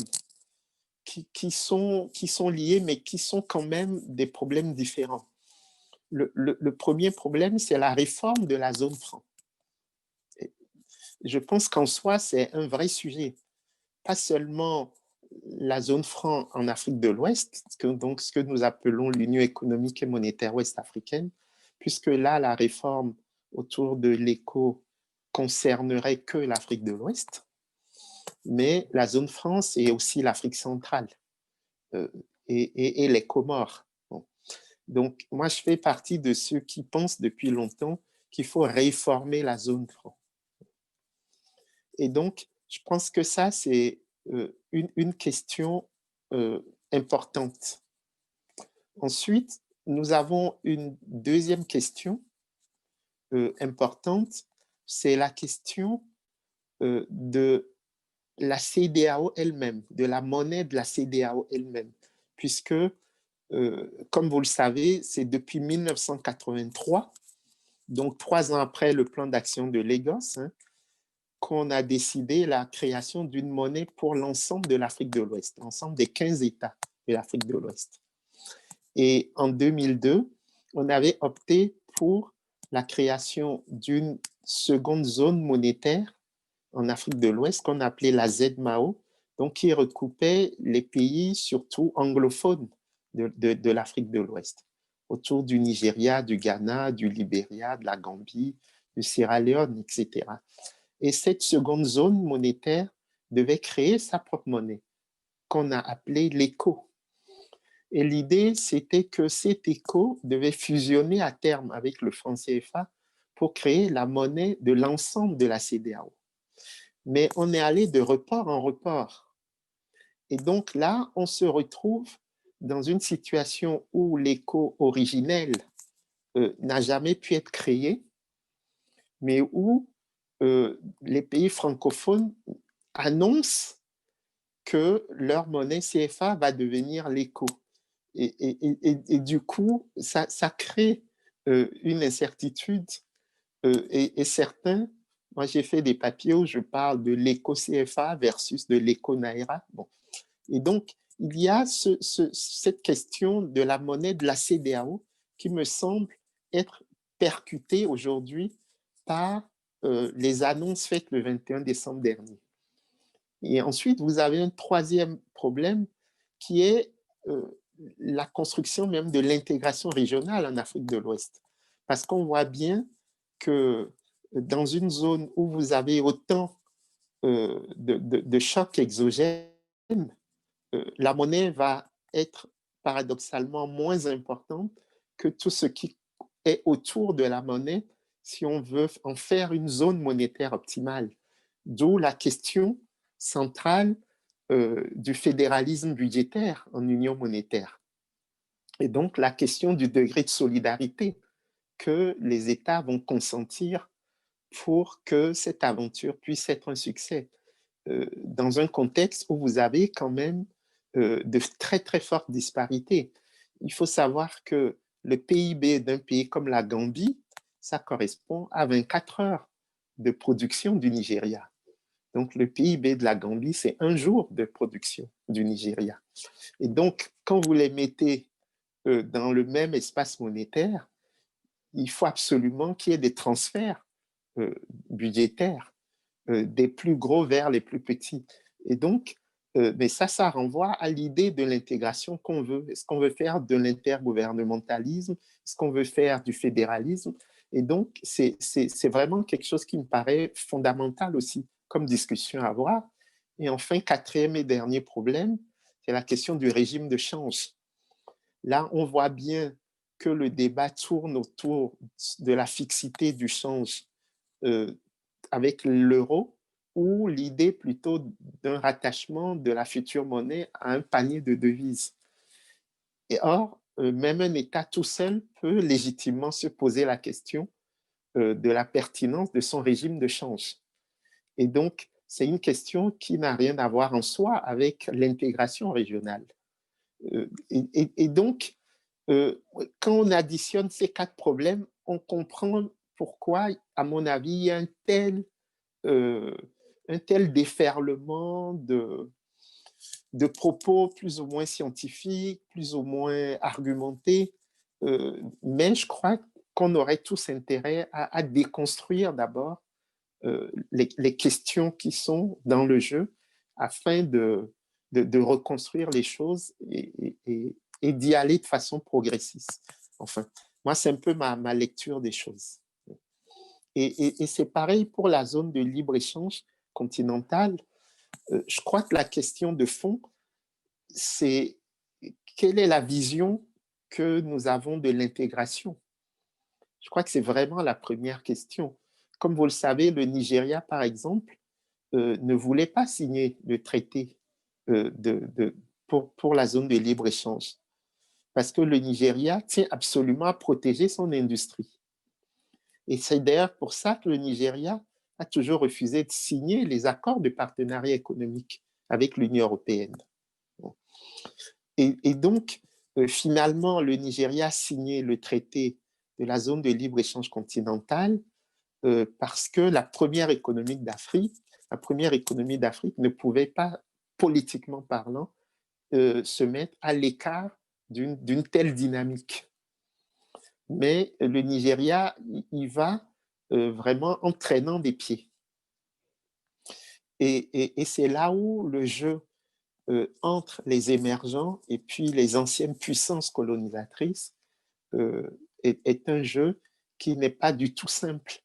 qui sont liés, mais qui sont quand même des problèmes différents. Le premier problème, c'est la réforme de la zone franc. Je pense qu'en soi, c'est un vrai sujet. Pas seulement la zone franc en Afrique de l'Ouest, donc ce que nous appelons l'Union économique et monétaire ouest-africaine, puisque là, la réforme autour de l'ECO concernerait que l'Afrique de l'Ouest, mais la zone franc, c'est aussi l'Afrique centrale et les Comores. Bon. Donc, moi, je fais partie de ceux qui pensent depuis longtemps qu'il faut réformer la zone franc. Et donc, je pense que ça, c'est une question importante. Ensuite, nous avons une deuxième question importante, c'est la question de la CEDEAO elle-même, de la monnaie de la CEDEAO elle-même, puisque, comme vous le savez, c'est depuis 1983, donc 3 ans après le plan d'action de Lagos, qu'on a décidé la création d'une monnaie pour l'ensemble de l'Afrique de l'Ouest, l'ensemble des 15 États de l'Afrique de l'Ouest. Et en 2002, on avait opté pour la création d'une seconde zone monétaire en Afrique de l'Ouest qu'on appelait la ZMAO, donc qui recoupait les pays surtout anglophones de l'Afrique de l'Ouest, autour du Nigeria, du Ghana, du Libéria, de la Gambie, du Sierra Leone, etc. Et cette seconde zone monétaire devait créer sa propre monnaie, qu'on a appelée l'ECO. Et l'idée, c'était que cet ECO devait fusionner à terme avec le franc CFA pour créer la monnaie de l'ensemble de la CEDEAO. Mais on est allé de report en report. Et donc là, on se retrouve dans une situation où l'ECO originel n'a jamais pu être créé, mais où les pays francophones annoncent que leur monnaie CFA va devenir l'ECO. Et du coup, ça crée une incertitude. Et certains, moi j'ai fait des papiers où je parle de l'ECO CFA versus de l'ECO Naira. Bon. Et donc, il y a cette question de la monnaie de la CEDEAO qui me semble être percutée aujourd'hui par les annonces faites le 21 décembre dernier. Et ensuite, vous avez un troisième problème qui est la construction même de l'intégration régionale en Afrique de l'Ouest. Parce qu'on voit bien que dans une zone où vous avez autant de chocs exogènes, la monnaie va être paradoxalement moins importante que tout ce qui est autour de la monnaie si on veut en faire une zone monétaire optimale. D'où la question centrale du fédéralisme budgétaire en union monétaire. Et donc la question du degré de solidarité que les États vont consentir pour que cette aventure puisse être un succès, dans un contexte où vous avez quand même de très très fortes disparités. Il faut savoir que le PIB d'un pays comme la Gambie, ça correspond à 24 heures de production du Nigeria. Donc le PIB de la Gambie, c'est 1 jour de production du Nigeria. Et donc, quand vous les mettez dans le même espace monétaire, il faut absolument qu'il y ait des transferts budgétaires, des plus gros vers les plus petits. Et donc, mais ça renvoie à l'idée de l'intégration qu'on veut. Est-ce qu'on veut faire de l'intergouvernementalisme? Est-ce qu'on veut faire du fédéralisme? Et donc, c'est vraiment quelque chose qui me paraît fondamental aussi comme discussion à avoir. Et enfin, quatrième et dernier problème, c'est la question du régime de change. Là, on voit bien que le débat tourne autour de la fixité du change avec l'euro, ou l'idée plutôt d'un rattachement de la future monnaie à un panier de devises. Et or, même un État tout seul peut légitimement se poser la question de la pertinence de son régime de change. Et donc, c'est une question qui n'a rien à voir en soi avec l'intégration régionale. Et donc, quand on additionne ces 4 problèmes, on comprend pourquoi, à mon avis, il y a un tel déferlement de propos plus ou moins scientifiques, plus ou moins argumentés. Mais je crois qu'on aurait tous intérêt à déconstruire d'abord les questions qui sont dans le jeu afin de reconstruire les choses et d'y aller de façon progressiste. Enfin, moi, c'est un peu ma lecture des choses. Et c'est pareil pour la zone de libre-échange continentale. Je crois que la question de fond, c'est quelle est la vision que nous avons de l'intégration? Je crois que c'est vraiment la première question. Comme vous le savez, le Nigeria, par exemple, ne voulait pas signer le traité pour la zone de libre-échange parce que le Nigeria tient absolument à protéger son industrie. Et c'est d'ailleurs pour ça que le Nigeria a toujours refusé de signer les accords de partenariat économique avec l'Union européenne. Et donc, finalement, le Nigeria a signé le traité de la zone de libre-échange continentale parce que la première économie d'Afrique ne pouvait pas, politiquement parlant, se mettre à l'écart d'une telle dynamique. Mais le Nigeria, il va vraiment en traînant des pieds. Et c'est là où le jeu entre les émergents et puis les anciennes puissances colonisatrices est un jeu qui n'est pas du tout simple.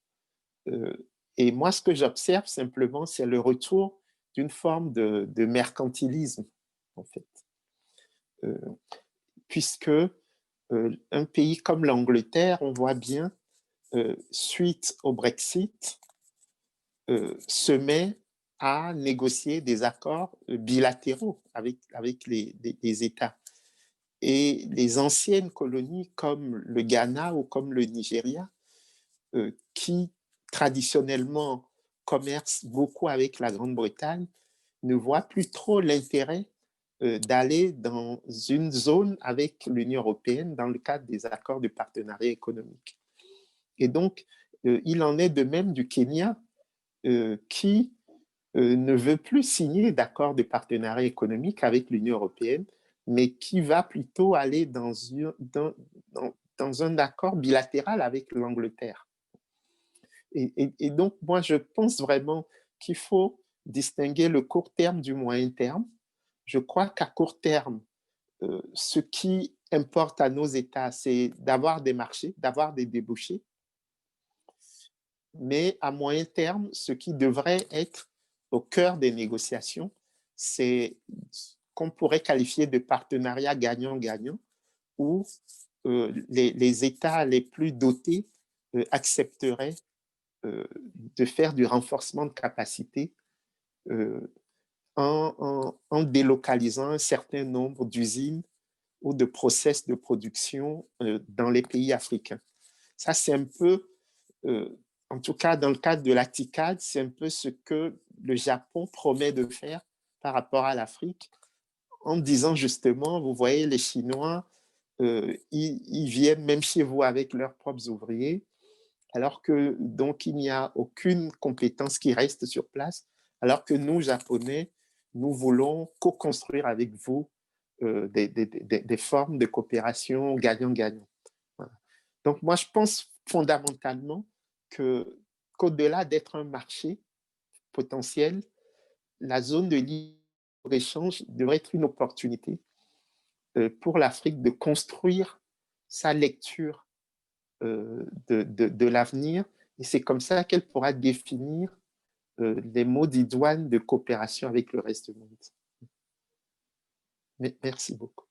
Et moi, ce que j'observe simplement, c'est le retour d'une forme de mercantilisme, en fait. Puisque un pays comme l'Angleterre, on voit bien, suite au Brexit, se met à négocier des accords bilatéraux avec les États. Et les anciennes colonies comme le Ghana ou comme le Nigeria, qui traditionnellement commercent beaucoup avec la Grande-Bretagne, ne voient plus trop l'intérêt d'aller dans une zone avec l'Union européenne dans le cadre des accords de partenariat économique. Et donc, il en est de même du Kenya, qui ne veut plus signer d'accords de partenariat économique avec l'Union européenne, mais qui va plutôt aller dans un accord bilatéral avec l'Angleterre. Et donc, moi, je pense vraiment qu'il faut distinguer le court terme du moyen terme. Je crois qu'à court terme, ce qui importe à nos États, c'est d'avoir des marchés, d'avoir des débouchés. Mais à moyen terme, ce qui devrait être au cœur des négociations, c'est ce qu'on pourrait qualifier de partenariat gagnant-gagnant, où les États les plus dotés accepteraient de faire du renforcement de capacité en délocalisant un certain nombre d'usines ou de process de production dans les pays africains. Ça, c'est un peu, en tout cas dans le cadre de la TICAD, c'est un peu ce que le Japon promet de faire par rapport à l'Afrique, en disant justement, vous voyez, les Chinois, ils viennent même chez vous avec leurs propres ouvriers, alors que donc il n'y a aucune compétence qui reste sur place, alors que nous, Japonais, nous voulons co-construire avec vous des formes de coopération gagnant-gagnant. Voilà. Donc moi, je pense fondamentalement qu'au-delà d'être un marché potentiel, la zone de libre-échange devrait être une opportunité pour l'Afrique de construire sa lecture de l'avenir, et c'est comme ça qu'elle pourra définir les mots d'idoine de coopération avec le reste du monde. Merci beaucoup.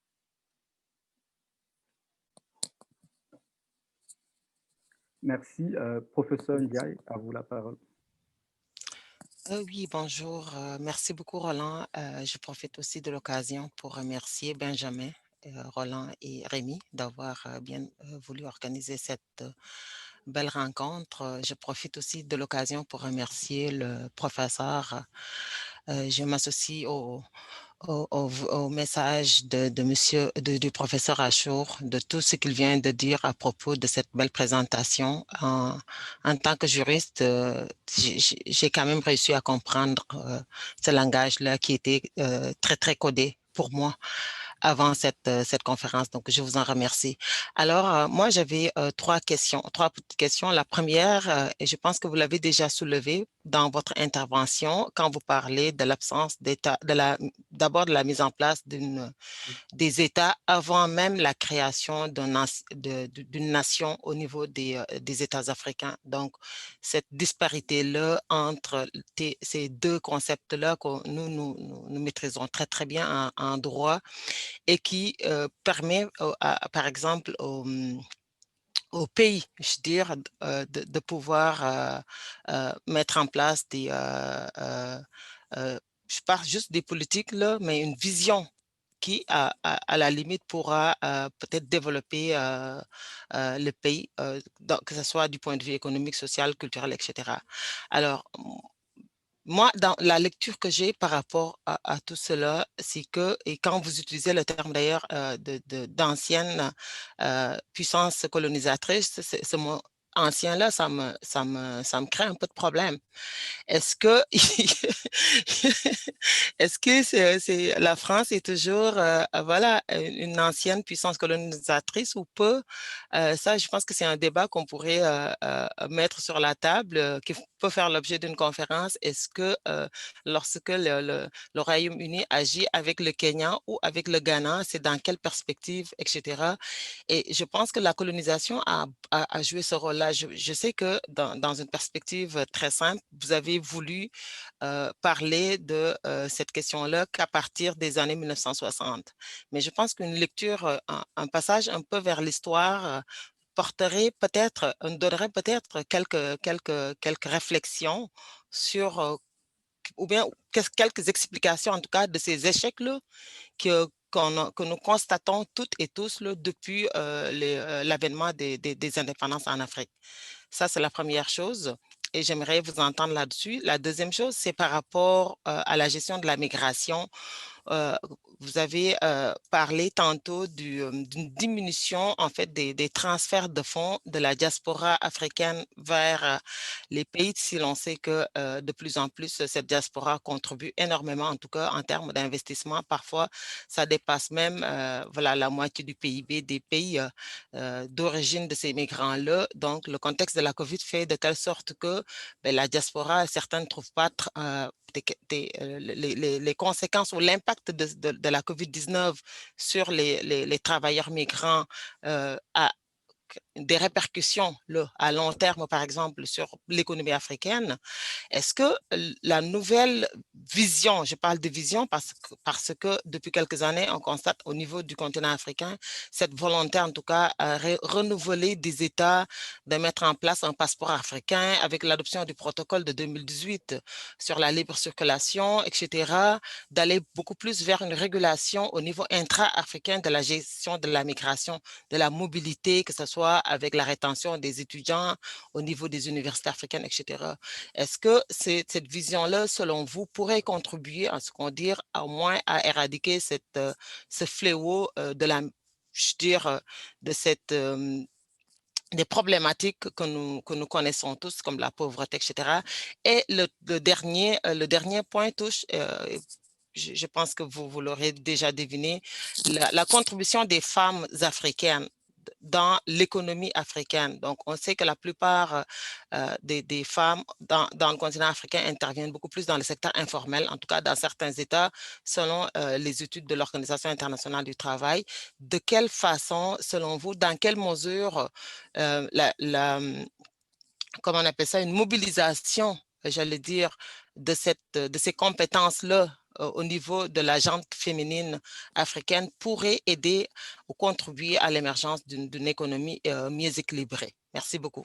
Merci. Professeur Ndiaye, à vous la parole. Oui, bonjour. Merci beaucoup, Roland. Je profite aussi de l'occasion pour remercier Benjamin, Roland et Rémi d'avoir bien voulu organiser cette belle rencontre. Je profite aussi de l'occasion pour remercier le professeur. Je m'associe au message du professeur Achour, de tout ce qu'il vient de dire à propos de cette belle présentation. En tant que juriste, j'ai quand même réussi à comprendre ce langage-là qui était très, très codé pour moi avant cette conférence. Donc, je vous en remercie. Alors, moi, j'avais trois petites questions. La première, et je pense que vous l'avez déjà soulevée dans votre intervention, quand vous parlez de l'absence d'État, d'abord de la mise en place des États avant même la création d'une nation au niveau des États africains. Donc, cette disparité-là entre ces deux concepts-là que nous maîtrisons très, très bien en droit et qui permet, par exemple, au pays, je veux dire, de pouvoir mettre en place je parle juste des politiques, là, mais une vision qui, à la limite, pourra peut-être développer le pays, que ce soit du point de vue économique, social, culturel, etc. Alors, moi, dans la lecture que j'ai par rapport à tout cela, c'est que, et quand vous utilisez le terme d'ailleurs d'ancienne puissance colonisatrice, ce mot ancien-là, ça me crée un peu de problème. Est-ce que, est-ce que la France est toujours voilà, une ancienne puissance colonisatrice ou pas? Ça, je pense que c'est un débat qu'on pourrait mettre sur la table, qui peut faire l'objet d'une conférence. Est-ce que lorsque le Royaume-Uni agit avec le Kenya ou avec le Ghana, c'est dans quelle perspective, etc. Et je pense que la colonisation a joué ce rôle-là. Je sais que dans une perspective très simple, vous avez voulu parler de cette question-là qu'à partir des années 1960. Mais je pense qu'une lecture, un passage un peu vers l'histoire donnerait peut-être quelques réflexions sur, ou bien quelques explications en tout cas de ces échecs-là que nous constatons toutes et tous là, depuis l'avènement des indépendances en Afrique. Ça, c'est la première chose et j'aimerais vous entendre là-dessus. La deuxième chose, c'est par rapport à la gestion de la migration. Euh, Vous avez parlé tantôt d'une diminution en fait des transferts de fonds de la diaspora africaine vers les pays, si l'on sait que de plus en plus cette diaspora contribue énormément, en tout cas en termes d'investissement. Parfois, ça dépasse même voilà, la moitié du PIB des pays d'origine de ces migrants-là. Donc, le contexte de la COVID fait de telle sorte que ben, la diaspora, certains ne trouvent pas les conséquences ou l'impact de la COVID-19 sur les travailleurs migrants a des répercussions là, à long terme, par exemple, sur l'économie africaine. Est-ce que la nouvelle vision, je parle de vision parce que depuis quelques années, on constate au niveau du continent africain cette volonté, en tout cas, à renouveler des États, de mettre en place un passeport africain avec l'adoption du protocole de 2018 sur la libre circulation, etc., d'aller beaucoup plus vers une régulation au niveau intra-africain de la gestion de la migration, de la mobilité, que ce soit avec la rétention des étudiants au niveau des universités africaines, etc. Est-ce que cette vision-là, selon vous, pourrait contribuer à ce qu'on dit, au moins à éradiquer ce fléau je veux dire, de des problématiques que nous connaissons tous, comme la pauvreté, etc. Et le dernier point touche, je pense que vous l'aurez déjà deviné, la contribution des femmes africaines dans l'économie africaine. Donc, on sait que la plupart des femmes dans le continent africain interviennent beaucoup plus dans le secteur informel, en tout cas dans certains États, selon les études de l'Organisation internationale du travail. De quelle façon, selon vous, dans quelle mesure comment on appelle ça, une mobilisation, j'allais dire, de ces compétences-là au niveau de la gente féminine africaine pourrait aider ou contribuer à l'émergence d'une économie mieux équilibrée. Merci beaucoup.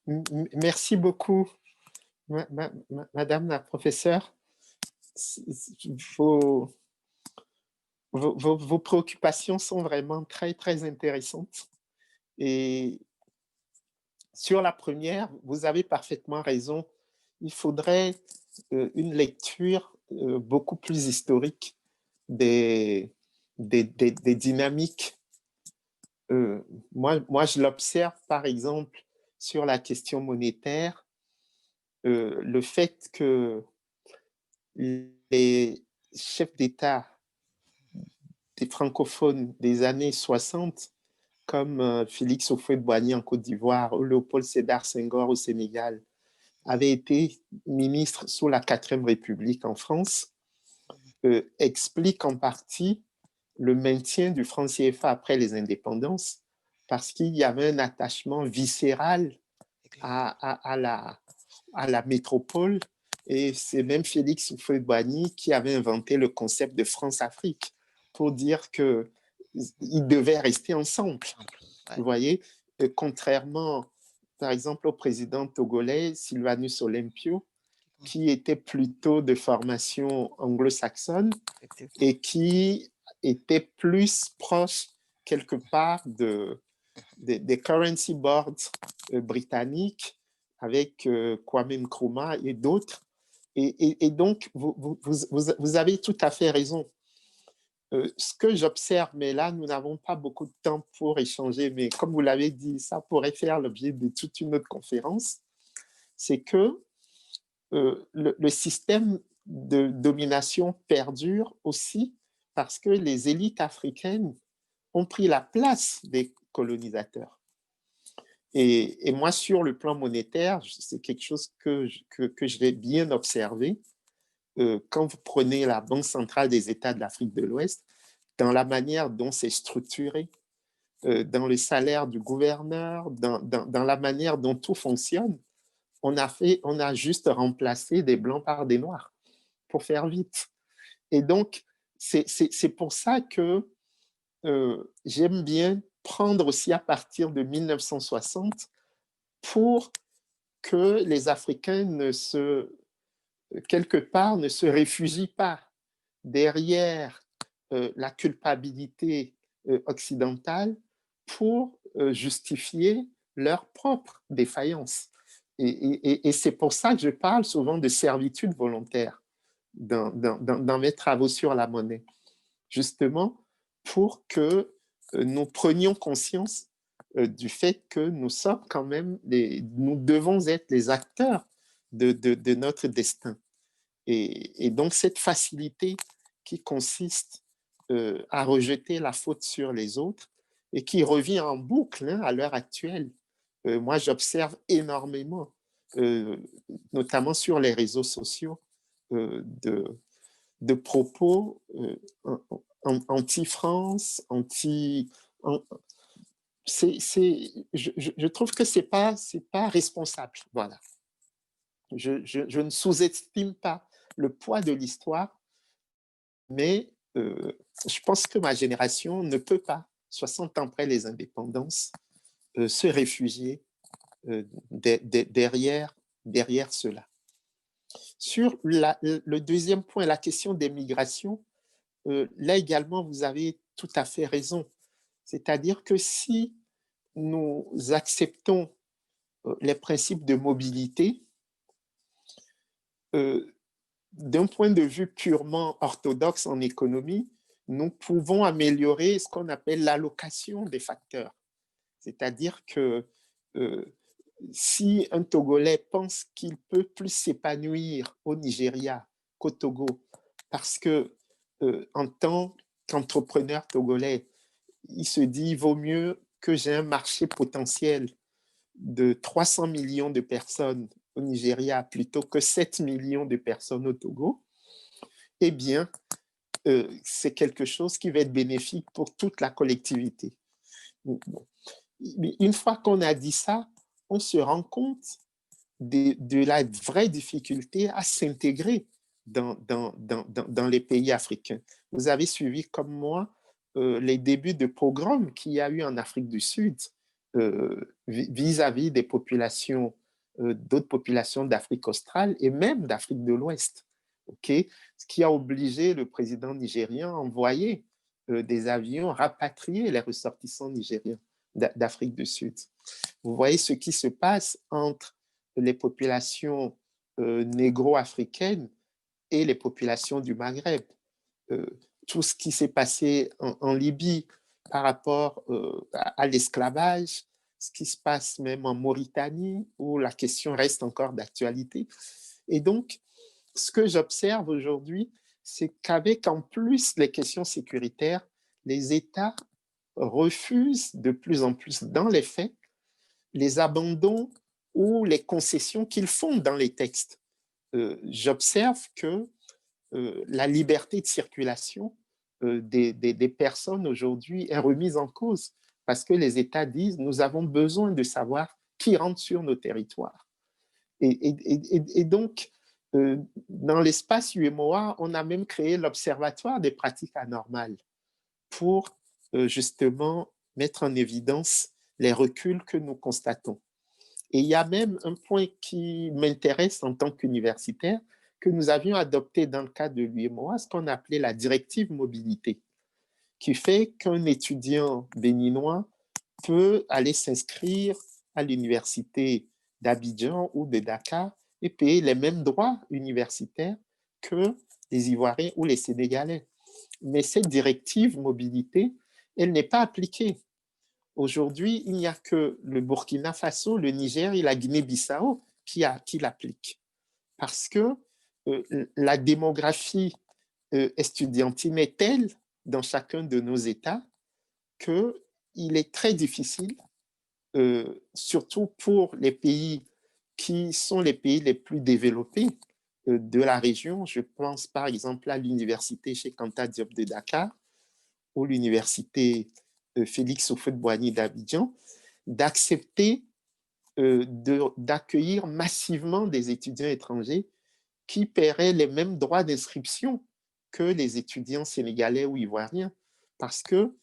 Merci beaucoup, Madame la professeure. Vos préoccupations sont vraiment très, très intéressantes. Et sur la première, vous avez parfaitement raison. Il faudrait une lecture beaucoup plus historique des dynamiques. Moi, je l'observe, par exemple, sur la question monétaire, le fait que les chefs d'État des francophones des années 60, comme Félix Houphouët-Boigny en Côte d'Ivoire ou Léopold Sédar Senghor au Sénégal, avaient été ministres sous la 4e République en France, explique en partie le maintien du franc CFA après les indépendances, parce qu'il y avait un attachement viscéral à la métropole. Et c'est même Félix Houphouët-Boigny qui avait inventé le concept de France-Afrique pour dire qu'ils devaient rester ensemble. Vous voyez, contrairement, par exemple, au président togolais, Sylvanus Olympio, qui était plutôt de formation anglo-saxonne et qui était plus proche, quelque part, des currency boards britanniques avec Kwame Nkrumah et d'autres. Et donc, vous avez tout à fait raison. Ce que j'observe, mais là, nous n'avons pas beaucoup de temps pour échanger, mais comme vous l'avez dit, ça pourrait faire l'objet de toute une autre conférence, c'est que le système de domination perdure aussi parce que les élites africaines ont pris la place des colonisateurs. Et moi, sur le plan monétaire, c'est quelque chose que je vais bien observer. Quand vous prenez la Banque centrale des États de l'Afrique de l'Ouest, dans la manière dont c'est structuré, dans le salaire du gouverneur, dans la manière dont tout fonctionne, on a juste remplacé des blancs par des noirs, pour faire vite. Et donc, c'est pour ça que j'aime bien prendre aussi à partir de 1960 pour que les Africains quelque part, ne se réfugient pas derrière la culpabilité occidentale pour justifier leur propre défaillance. Et c'est pour ça que je parle souvent de servitude volontaire dans mes travaux sur la monnaie, justement pour que nous prenions conscience du fait que nous sommes quand même, nous devons être les acteurs de notre destin. Et donc cette facilité qui consiste à rejeter la faute sur les autres et qui revient en boucle à l'heure actuelle. Moi, j'observe énormément, notamment sur les réseaux sociaux, de propos anti-France, je trouve que c'est pas responsable. Voilà. Je ne sous-estime pas le poids de l'histoire, mais je pense que ma génération ne peut pas, 60 ans après les indépendances, se réfugier derrière cela. Sur le deuxième point, la question des migrations, là également, vous avez tout à fait raison. C'est-à-dire que si nous acceptons les principes de mobilité, d'un point de vue purement orthodoxe en économie, nous pouvons améliorer ce qu'on appelle l'allocation des facteurs. C'est-à-dire que si un Togolais pense qu'il peut plus s'épanouir au Nigeria qu'au Togo, parce que en tant qu'entrepreneur togolais, il se dit, il vaut mieux que j'ai un marché potentiel de 300 millions de personnes au Nigeria plutôt que 7 millions de personnes au Togo, eh bien, c'est quelque chose qui va être bénéfique pour toute la collectivité. Une fois qu'on a dit ça, on se rend compte de la vraie difficulté à s'intégrer dans les pays africains. Vous avez suivi comme moi les débuts de pogroms qu'il y a eu en Afrique du Sud vis-à-vis des populations, d'autres populations d'Afrique australe et même d'Afrique de l'Ouest. Okay? Ce qui a obligé le président nigérien à envoyer des avions rapatrier les ressortissants nigériens d'Afrique du Sud. Vous voyez ce qui se passe entre les populations négro-africaines et les populations du Maghreb. Tout ce qui s'est passé en Libye par rapport à l'esclavage, ce qui se passe même en Mauritanie, où la question reste encore d'actualité. Et donc, ce que j'observe aujourd'hui, c'est qu'avec en plus les questions sécuritaires, les États refusent de plus en plus, dans les faits, les abandons ou les concessions qu'ils font dans les textes. J'observe que la liberté de circulation des personnes aujourd'hui est remise en cause parce que les États disent « nous avons besoin de savoir qui rentre sur nos territoires ». Et donc, dans l'espace UEMOA, on a même créé l'Observatoire des pratiques anormales pour justement mettre en évidence les reculs que nous constatons. Et il y a même un point qui m'intéresse en tant qu'universitaire, que nous avions adopté dans le cadre de l'UEMOA, ce qu'on appelait la directive mobilité, qui fait qu'un étudiant béninois peut aller s'inscrire à l'université d'Abidjan ou de Dakar et payer les mêmes droits universitaires que les Ivoiriens ou les Sénégalais. Mais cette directive mobilité, elle n'est pas appliquée. Aujourd'hui, il n'y a que le Burkina Faso, le Niger et la Guinée-Bissau qui l'appliquent. Parce que la démographie estudiantine est telle dans chacun de nos États qu'il est très difficile, surtout pour les pays qui sont les pays les plus développés de la région. Je pense par exemple à l'université Cheikh Anta Diop de Dakar ou l'université Félix Houphouët-Boigny d'Abidjan, d'accepter d'accueillir massivement des étudiants étrangers qui paieraient les mêmes droits d'inscription que les étudiants sénégalais ou ivoiriens. Parce que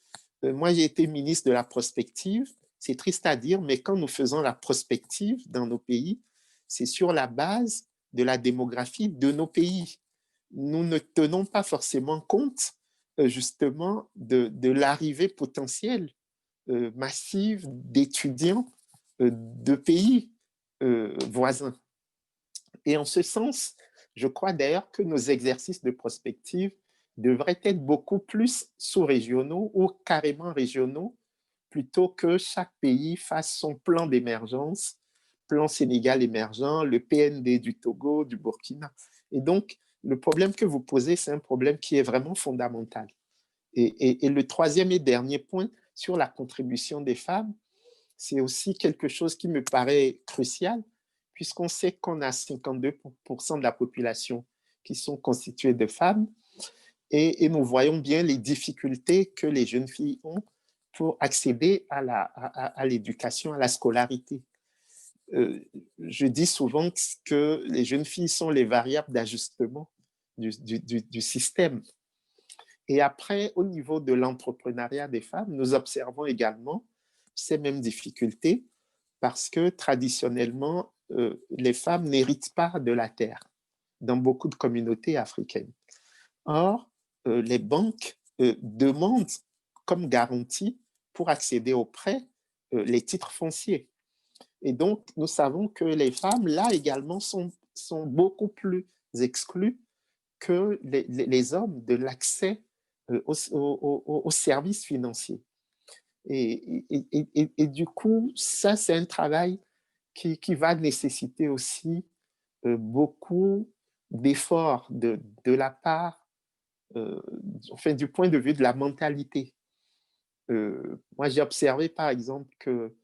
moi, j'ai été ministre de la prospective. C'est triste à dire, mais quand nous faisons la prospective dans nos pays, c'est sur la base de la démographie de nos pays. Nous ne tenons pas forcément compte justement de l'arrivée potentielle massive d'étudiants de pays voisins. Et en ce sens, je crois d'ailleurs que nos exercices de prospective devraient être beaucoup plus sous-régionaux ou carrément régionaux, plutôt que chaque pays fasse son plan d'émergence, plan Sénégal émergent, le PND du Togo, du Burkina. Et donc, le problème que vous posez, c'est un problème qui est vraiment fondamental. Et le troisième et dernier point sur la contribution des femmes, c'est aussi quelque chose qui me paraît crucial, puisqu'on sait qu'on a 52% de la population qui sont constituées de femmes, et nous voyons bien les difficultés que les jeunes filles ont pour accéder à l'éducation, à la scolarité. Je dis souvent que les jeunes filles sont les variables d'ajustement du système. Et après, au niveau de l'entrepreneuriat des femmes, nous observons également ces mêmes difficultés parce que traditionnellement, les femmes n'héritent pas de la terre dans beaucoup de communautés africaines. Or, les banques demandent comme garantie pour accéder aux prêts les titres fonciers. Et donc, nous savons que les femmes, là également, sont beaucoup plus exclues que les hommes de l'accès aux services financiers. Et du coup, ça, c'est un travail qui va nécessiter aussi beaucoup d'efforts de la part, enfin, du point de vue de la mentalité. Moi, j'ai observé, par exemple, que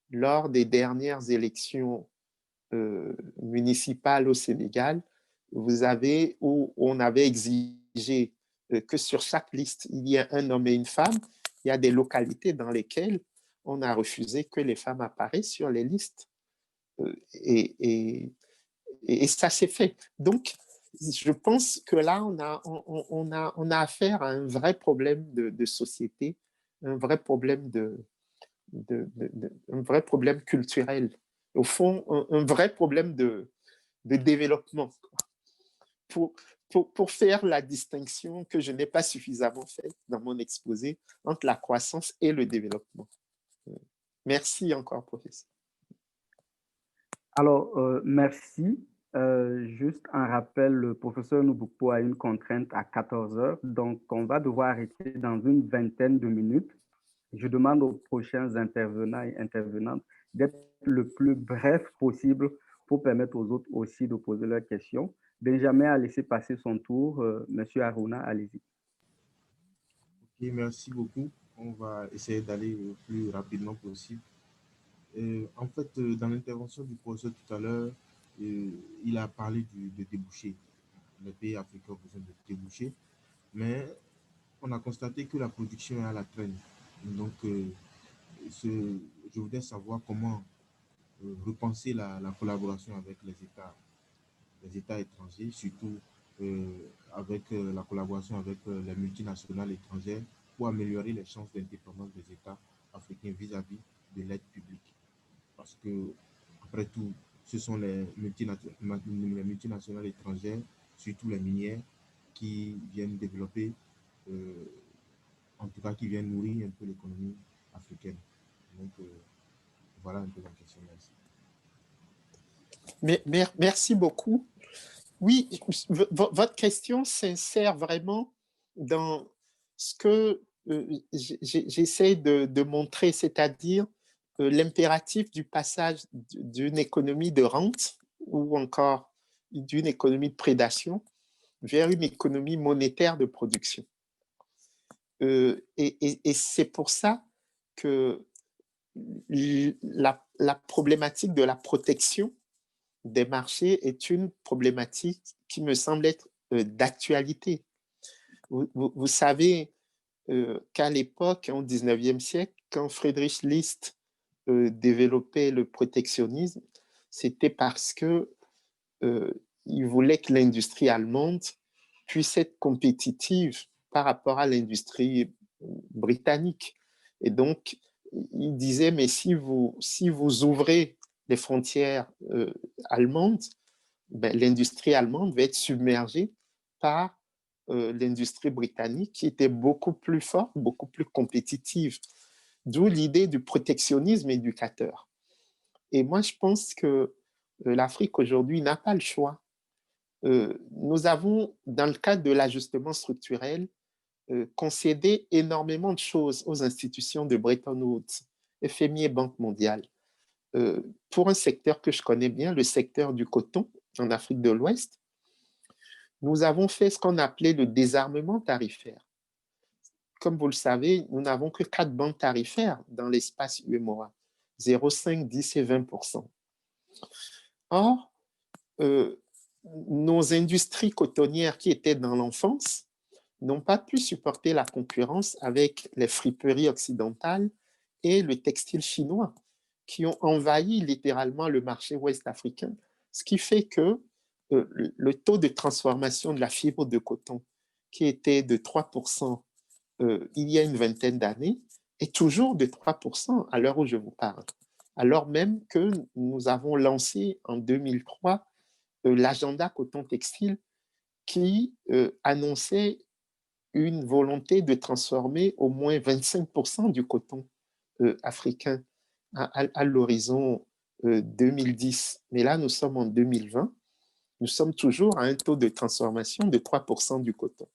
lors des dernières élections municipales au Sénégal, vous avez, où on avait exigé que sur chaque liste, il y ait un homme et une femme. Il y a des localités dans lesquelles on a refusé que les femmes apparaissent sur les listes. Et ça s'est fait. Donc, je pense que là, on a affaire à un vrai problème de société, un vrai problème un vrai problème culturel. Au fond, un vrai problème de développement. Pour faire la distinction que je n'ai pas suffisamment faite dans mon exposé entre la croissance et le développement. Merci encore, professeur. Alors, merci. Juste un rappel, le professeur Nouboupo a une contrainte à 14 heures, donc on va devoir arrêter dans une vingtaine de minutes. Je demande aux prochains intervenants et intervenantes d'être le plus bref possible pour permettre aux autres aussi de poser leurs questions. Benjamin a laissé passer son tour. Monsieur Aruna, allez-y. Ok, merci beaucoup. On va essayer d'aller le plus rapidement possible. En fait, dans l'intervention du professeur tout à l'heure, il a parlé de débouchés. Les pays africains ont besoin de débouchés, mais on a constaté que la production est à la traîne. Donc, je voudrais savoir comment repenser la collaboration avec les États étrangers, surtout avec la collaboration avec les multinationales étrangères pour améliorer les chances d'indépendance des États africains vis-à-vis de l'aide publique. Parce que, après tout, ce sont les multinationales étrangères, surtout les minières, qui viennent développer, en tout cas qui viennent nourrir un peu l'économie africaine. Donc, voilà un peu la question. Merci. Merci beaucoup. Oui, votre question s'insère vraiment dans ce que j'essaie de montrer, c'est-à-dire l'impératif du passage d'une économie de rente ou encore d'une économie de prédation vers une économie monétaire de production. Et c'est pour ça que la problématique de la protection des marchés est une problématique qui me semble être d'actualité. Vous savez qu'à l'époque, au 19e siècle, quand Friedrich List développait le protectionnisme, c'était parce que il voulait que l'industrie allemande puisse être compétitive par rapport à l'industrie britannique. Et donc, il disait, mais si vous ouvrez les frontières allemandes, ben, l'industrie allemande va être submergée par l'industrie britannique qui était beaucoup plus forte, beaucoup plus compétitive. D'où l'idée du protectionnisme éducateur. Et moi, je pense que l'Afrique aujourd'hui n'a pas le choix. Nous avons, dans le cadre de l'ajustement structurel, concédé énormément de choses aux institutions de Bretton Woods, FMI et Banque mondiale. Pour un secteur que je connais bien, le secteur du coton en Afrique de l'Ouest, nous avons fait ce qu'on appelait le désarmement tarifaire. Comme vous le savez, nous n'avons que 4 banques tarifaires dans l'espace UEMOA, 0,5, 10 et 20%. Or, nos industries cotonnières qui étaient dans l'enfance n'ont pas pu supporter la concurrence avec les friperies occidentales et le textile chinois, qui ont envahi littéralement le marché ouest-africain, ce qui fait que le taux de transformation de la fibre de coton, qui était de 3% il y a une vingtaine d'années, est toujours de 3% à l'heure où je vous parle. Alors même que nous avons lancé en 2003 l'agenda coton textile qui annonçait une volonté de transformer au moins 25% du coton africain à l'horizon 2010. Mais là, nous sommes en 2020. Nous sommes toujours à un taux de transformation de 3% du coton.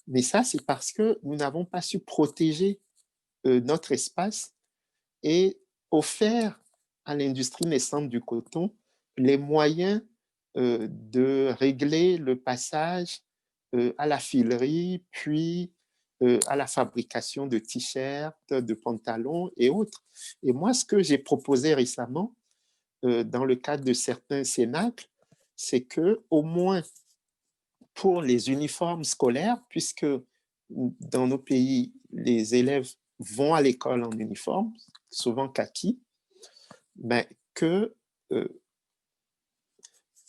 Mais ça, c'est parce que nous n'avons pas su protéger notre espace et offert à l'industrie naissante du coton les moyens de régler le passage à la filerie, puis à la fabrication de t-shirts, de pantalons et autres. Et moi, ce que j'ai proposé récemment, dans le cadre de certains cénacles, c'est qu'au moins pour les uniformes scolaires, puisque dans nos pays, les élèves vont à l'école en uniforme, souvent kaki, ben, que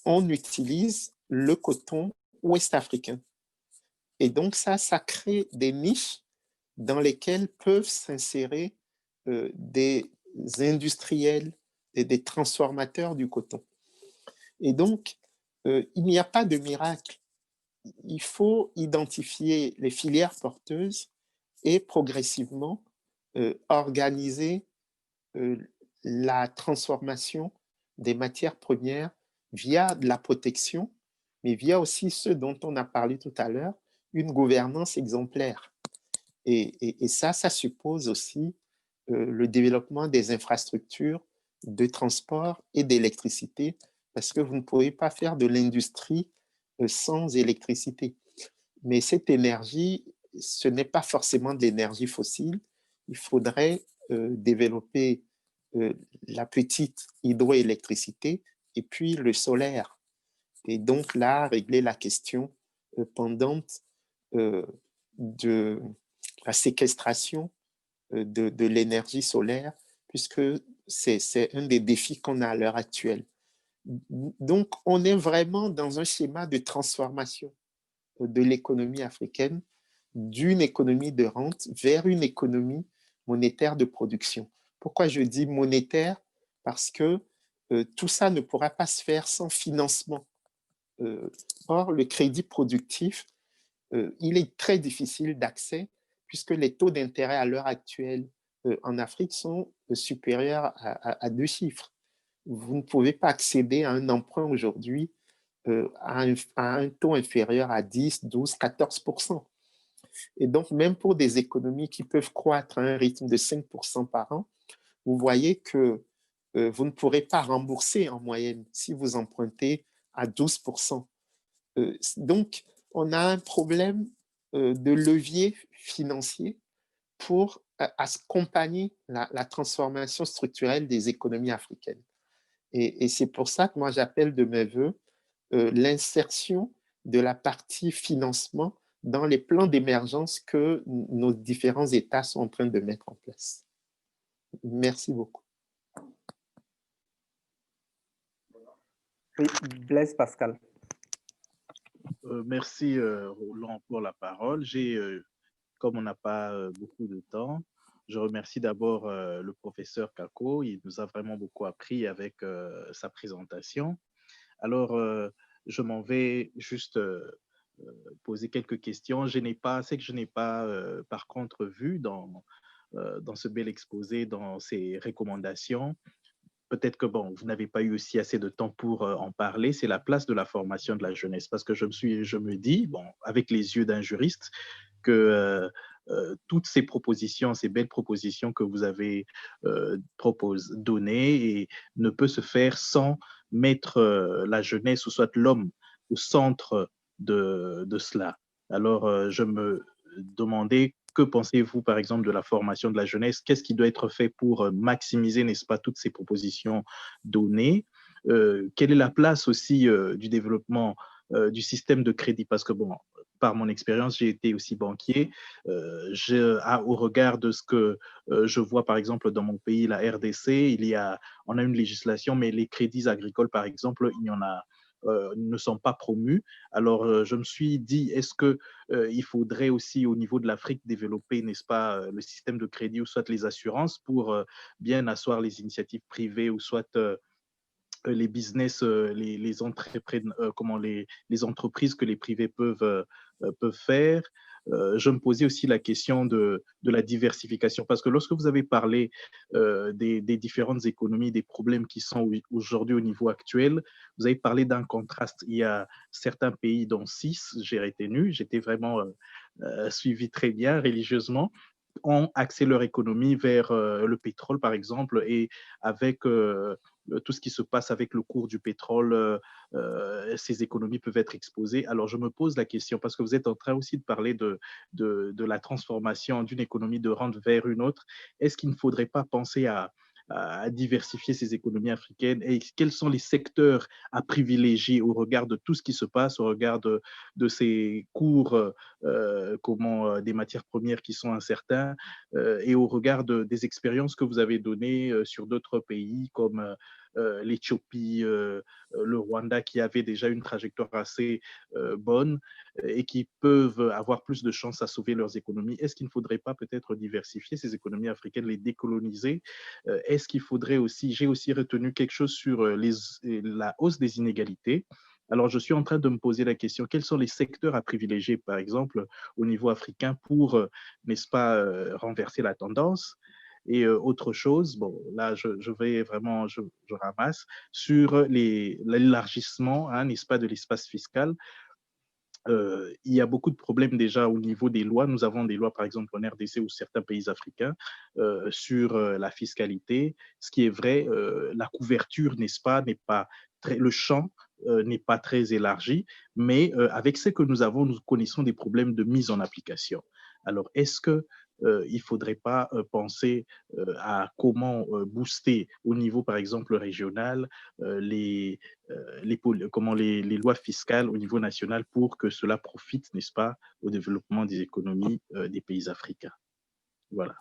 on utilise le coton ouest-africain. Et donc ça crée des niches dans lesquelles peuvent s'insérer des industriels et des transformateurs du coton. Et donc, il n'y a pas de miracle. Il faut identifier les filières porteuses et progressivement organiser la transformation des matières premières via de la protection, mais via aussi ce dont on a parlé tout à l'heure, une gouvernance exemplaire. Et ça suppose aussi le développement des infrastructures de transport et d'électricité, parce que vous ne pouvez pas faire de l'industrie sans électricité. Mais cette énergie, ce n'est pas forcément de l'énergie fossile. Il faudrait développer la petite hydroélectricité et puis le solaire. Et donc là, régler la question pendante de la séquestration de l'énergie solaire, puisque c'est un des défis qu'on a à l'heure actuelle. Donc, on est vraiment dans un schéma de transformation de l'économie africaine, d'une économie de rente vers une économie monétaire de production. Pourquoi je dis monétaire? Parce que tout ça ne pourra pas se faire sans financement. Or, le crédit productif, il est très difficile d'accès puisque les taux d'intérêt à l'heure actuelle en Afrique sont supérieurs à 2 chiffres. Vous ne pouvez pas accéder à un emprunt aujourd'hui à un taux inférieur à 10, 12, 14%. Et donc, même pour des économies qui peuvent croître à un rythme de 5% par an, vous voyez que vous ne pourrez pas rembourser en moyenne si vous empruntez à 12%. Donc, on a un problème de levier financier pour accompagner la transformation structurelle des économies africaines. Et c'est pour ça que moi, j'appelle de mes voeux l'insertion de la partie financement dans les plans d'émergence que nos différents États sont en train de mettre en place. Merci beaucoup. Oui, Blaise Pascal. Merci Roland pour la parole. Comme on n'a pas beaucoup de temps, je remercie d'abord le professeur Kako. Il nous a vraiment beaucoup appris avec sa présentation. Alors, je m'en vais juste poser quelques questions. C'est que je n'ai pas, par contre, vu dans ce bel exposé, dans ces recommandations. Peut-être que bon, vous n'avez pas eu aussi assez de temps pour en parler. C'est la place de la formation de la jeunesse, parce que je me dis, bon, avec les yeux d'un juriste, que toutes ces propositions, ces belles propositions que vous avez données, et ne peut se faire sans mettre la jeunesse ou soit l'homme au centre de cela. Alors, je me demandais, que pensez-vous, par exemple, de la formation de la jeunesse? Qu'est-ce qui doit être fait pour maximiser, n'est-ce pas, toutes ces propositions données? Quelle est la place aussi du développement du système de crédit? Parce que, bon, par mon expérience, j'ai été aussi banquier. Au regard de ce que je vois, par exemple, dans mon pays, la RDC, on a une législation, mais les crédits agricoles, par exemple, ne sont pas promus. Alors, je me suis dit, est-ce qu'il faudrait aussi, au niveau de l'Afrique, développer, n'est-ce pas, le système de crédit ou soit les assurances pour bien asseoir les initiatives privées ou soit les business, les entreprises, les entreprises que les privés peuvent faire. Je me posais aussi la question de la diversification, parce que lorsque vous avez parlé des différentes économies, des problèmes qui sont aujourd'hui au niveau actuel, vous avez parlé d'un contraste. Il y a certains pays, dont 6, j'ai retenu, j'étais vraiment suivi très bien religieusement, ont axé leur économie vers le pétrole, par exemple, et avec tout ce qui se passe avec le cours du pétrole, ces économies peuvent être exposées. Alors, je me pose la question, parce que vous êtes en train aussi de parler de la transformation d'une économie de rente vers une autre. Est-ce qu'il ne faudrait pas penser à diversifier ces économies africaines, et quels sont les secteurs à privilégier au regard de tout ce qui se passe, au regard de ces cours des matières premières qui sont incertains, et au regard des expériences que vous avez données sur d'autres pays comme l'Éthiopie, le Rwanda, qui avaient déjà une trajectoire assez bonne et qui peuvent avoir plus de chances à sauver leurs économies. Est-ce qu'il ne faudrait pas peut-être diversifier ces économies africaines, les décoloniser? Est-ce qu'il faudrait aussi, j'ai aussi retenu quelque chose sur la hausse des inégalités. Alors, je suis en train de me poser la question, quels sont les secteurs à privilégier, par exemple, au niveau africain pour, n'est-ce pas, renverser la tendance? Et autre chose, bon, là, je vais vraiment, je ramasse, sur l'élargissement, hein, n'est-ce pas, de l'espace fiscal. Il y a beaucoup de problèmes déjà au niveau des lois. Nous avons des lois, par exemple, en RDC ou certains pays africains, sur la fiscalité. Ce qui est vrai, la couverture, n'est-ce pas, n'est pas très, le champ n'est pas très élargi, mais avec ce que nous avons, nous connaissons des problèmes de mise en application. Alors, est-ce que il ne faudrait pas penser à comment booster au niveau, par exemple, régional, comment les lois fiscales au niveau national pour que cela profite, n'est-ce pas, au développement des économies des pays africains. Voilà.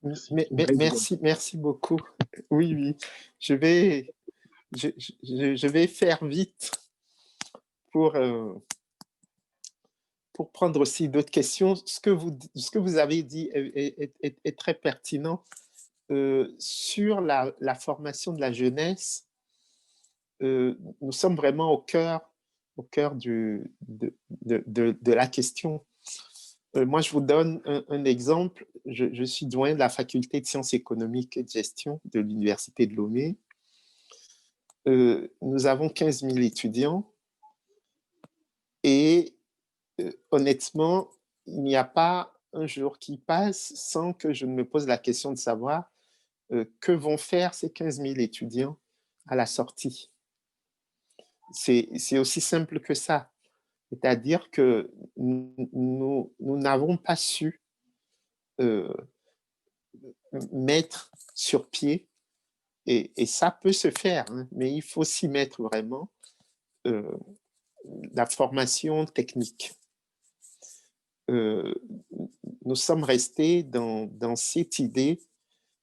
Merci beaucoup. Oui, oui. Je vais faire vite pour prendre aussi d'autres questions. Ce que vous avez dit est très pertinent. Sur la formation de la jeunesse, nous sommes vraiment au cœur de la question. Moi, je vous donne un exemple. Je suis doyen de la faculté de sciences économiques et de gestion de l'Université de Lomé. Nous avons 15 000 étudiants et honnêtement, il n'y a pas un jour qui passe sans que je ne me pose la question de savoir que vont faire ces 15 000 étudiants à la sortie. C'est aussi simple que ça. C'est-à-dire que nous n'avons pas su mettre sur pied, et ça peut se faire, hein, mais il faut s'y mettre vraiment, la formation technique. Nous sommes restés dans cette idée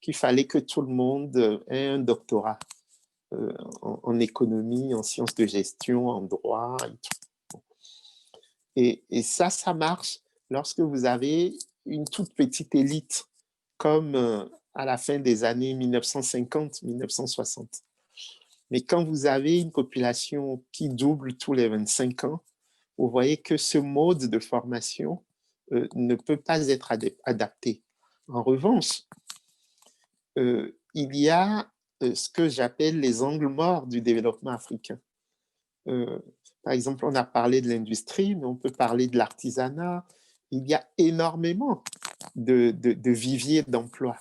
qu'il fallait que tout le monde ait un doctorat en économie, en sciences de gestion, en droit et tout. Et ça marche lorsque vous avez une toute petite élite, comme à la fin des années 1950-1960. Mais quand vous avez une population qui double tous les 25 ans, vous voyez que ce mode de formation ne peut pas être adapté. En revanche, il y a ce que j'appelle les angles morts du développement africain. Par exemple, on a parlé de l'industrie, mais on peut parler de l'artisanat. Il y a énormément de viviers d'emploi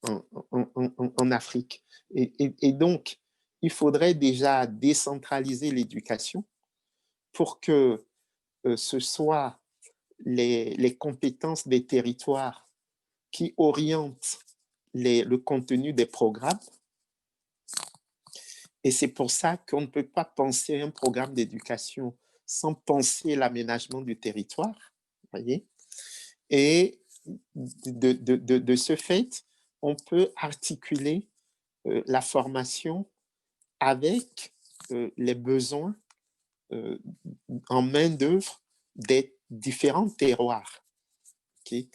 en Afrique. Et donc, il faudrait déjà décentraliser l'éducation pour que ce soit les compétences des territoires qui orientent le contenu des programmes. Et c'est pour ça qu'on ne peut pas penser un programme d'éducation sans penser l'aménagement du territoire. Voyez? Et de ce fait, on peut articuler la formation avec les besoins en main-d'œuvre des différents terroirs. Okay?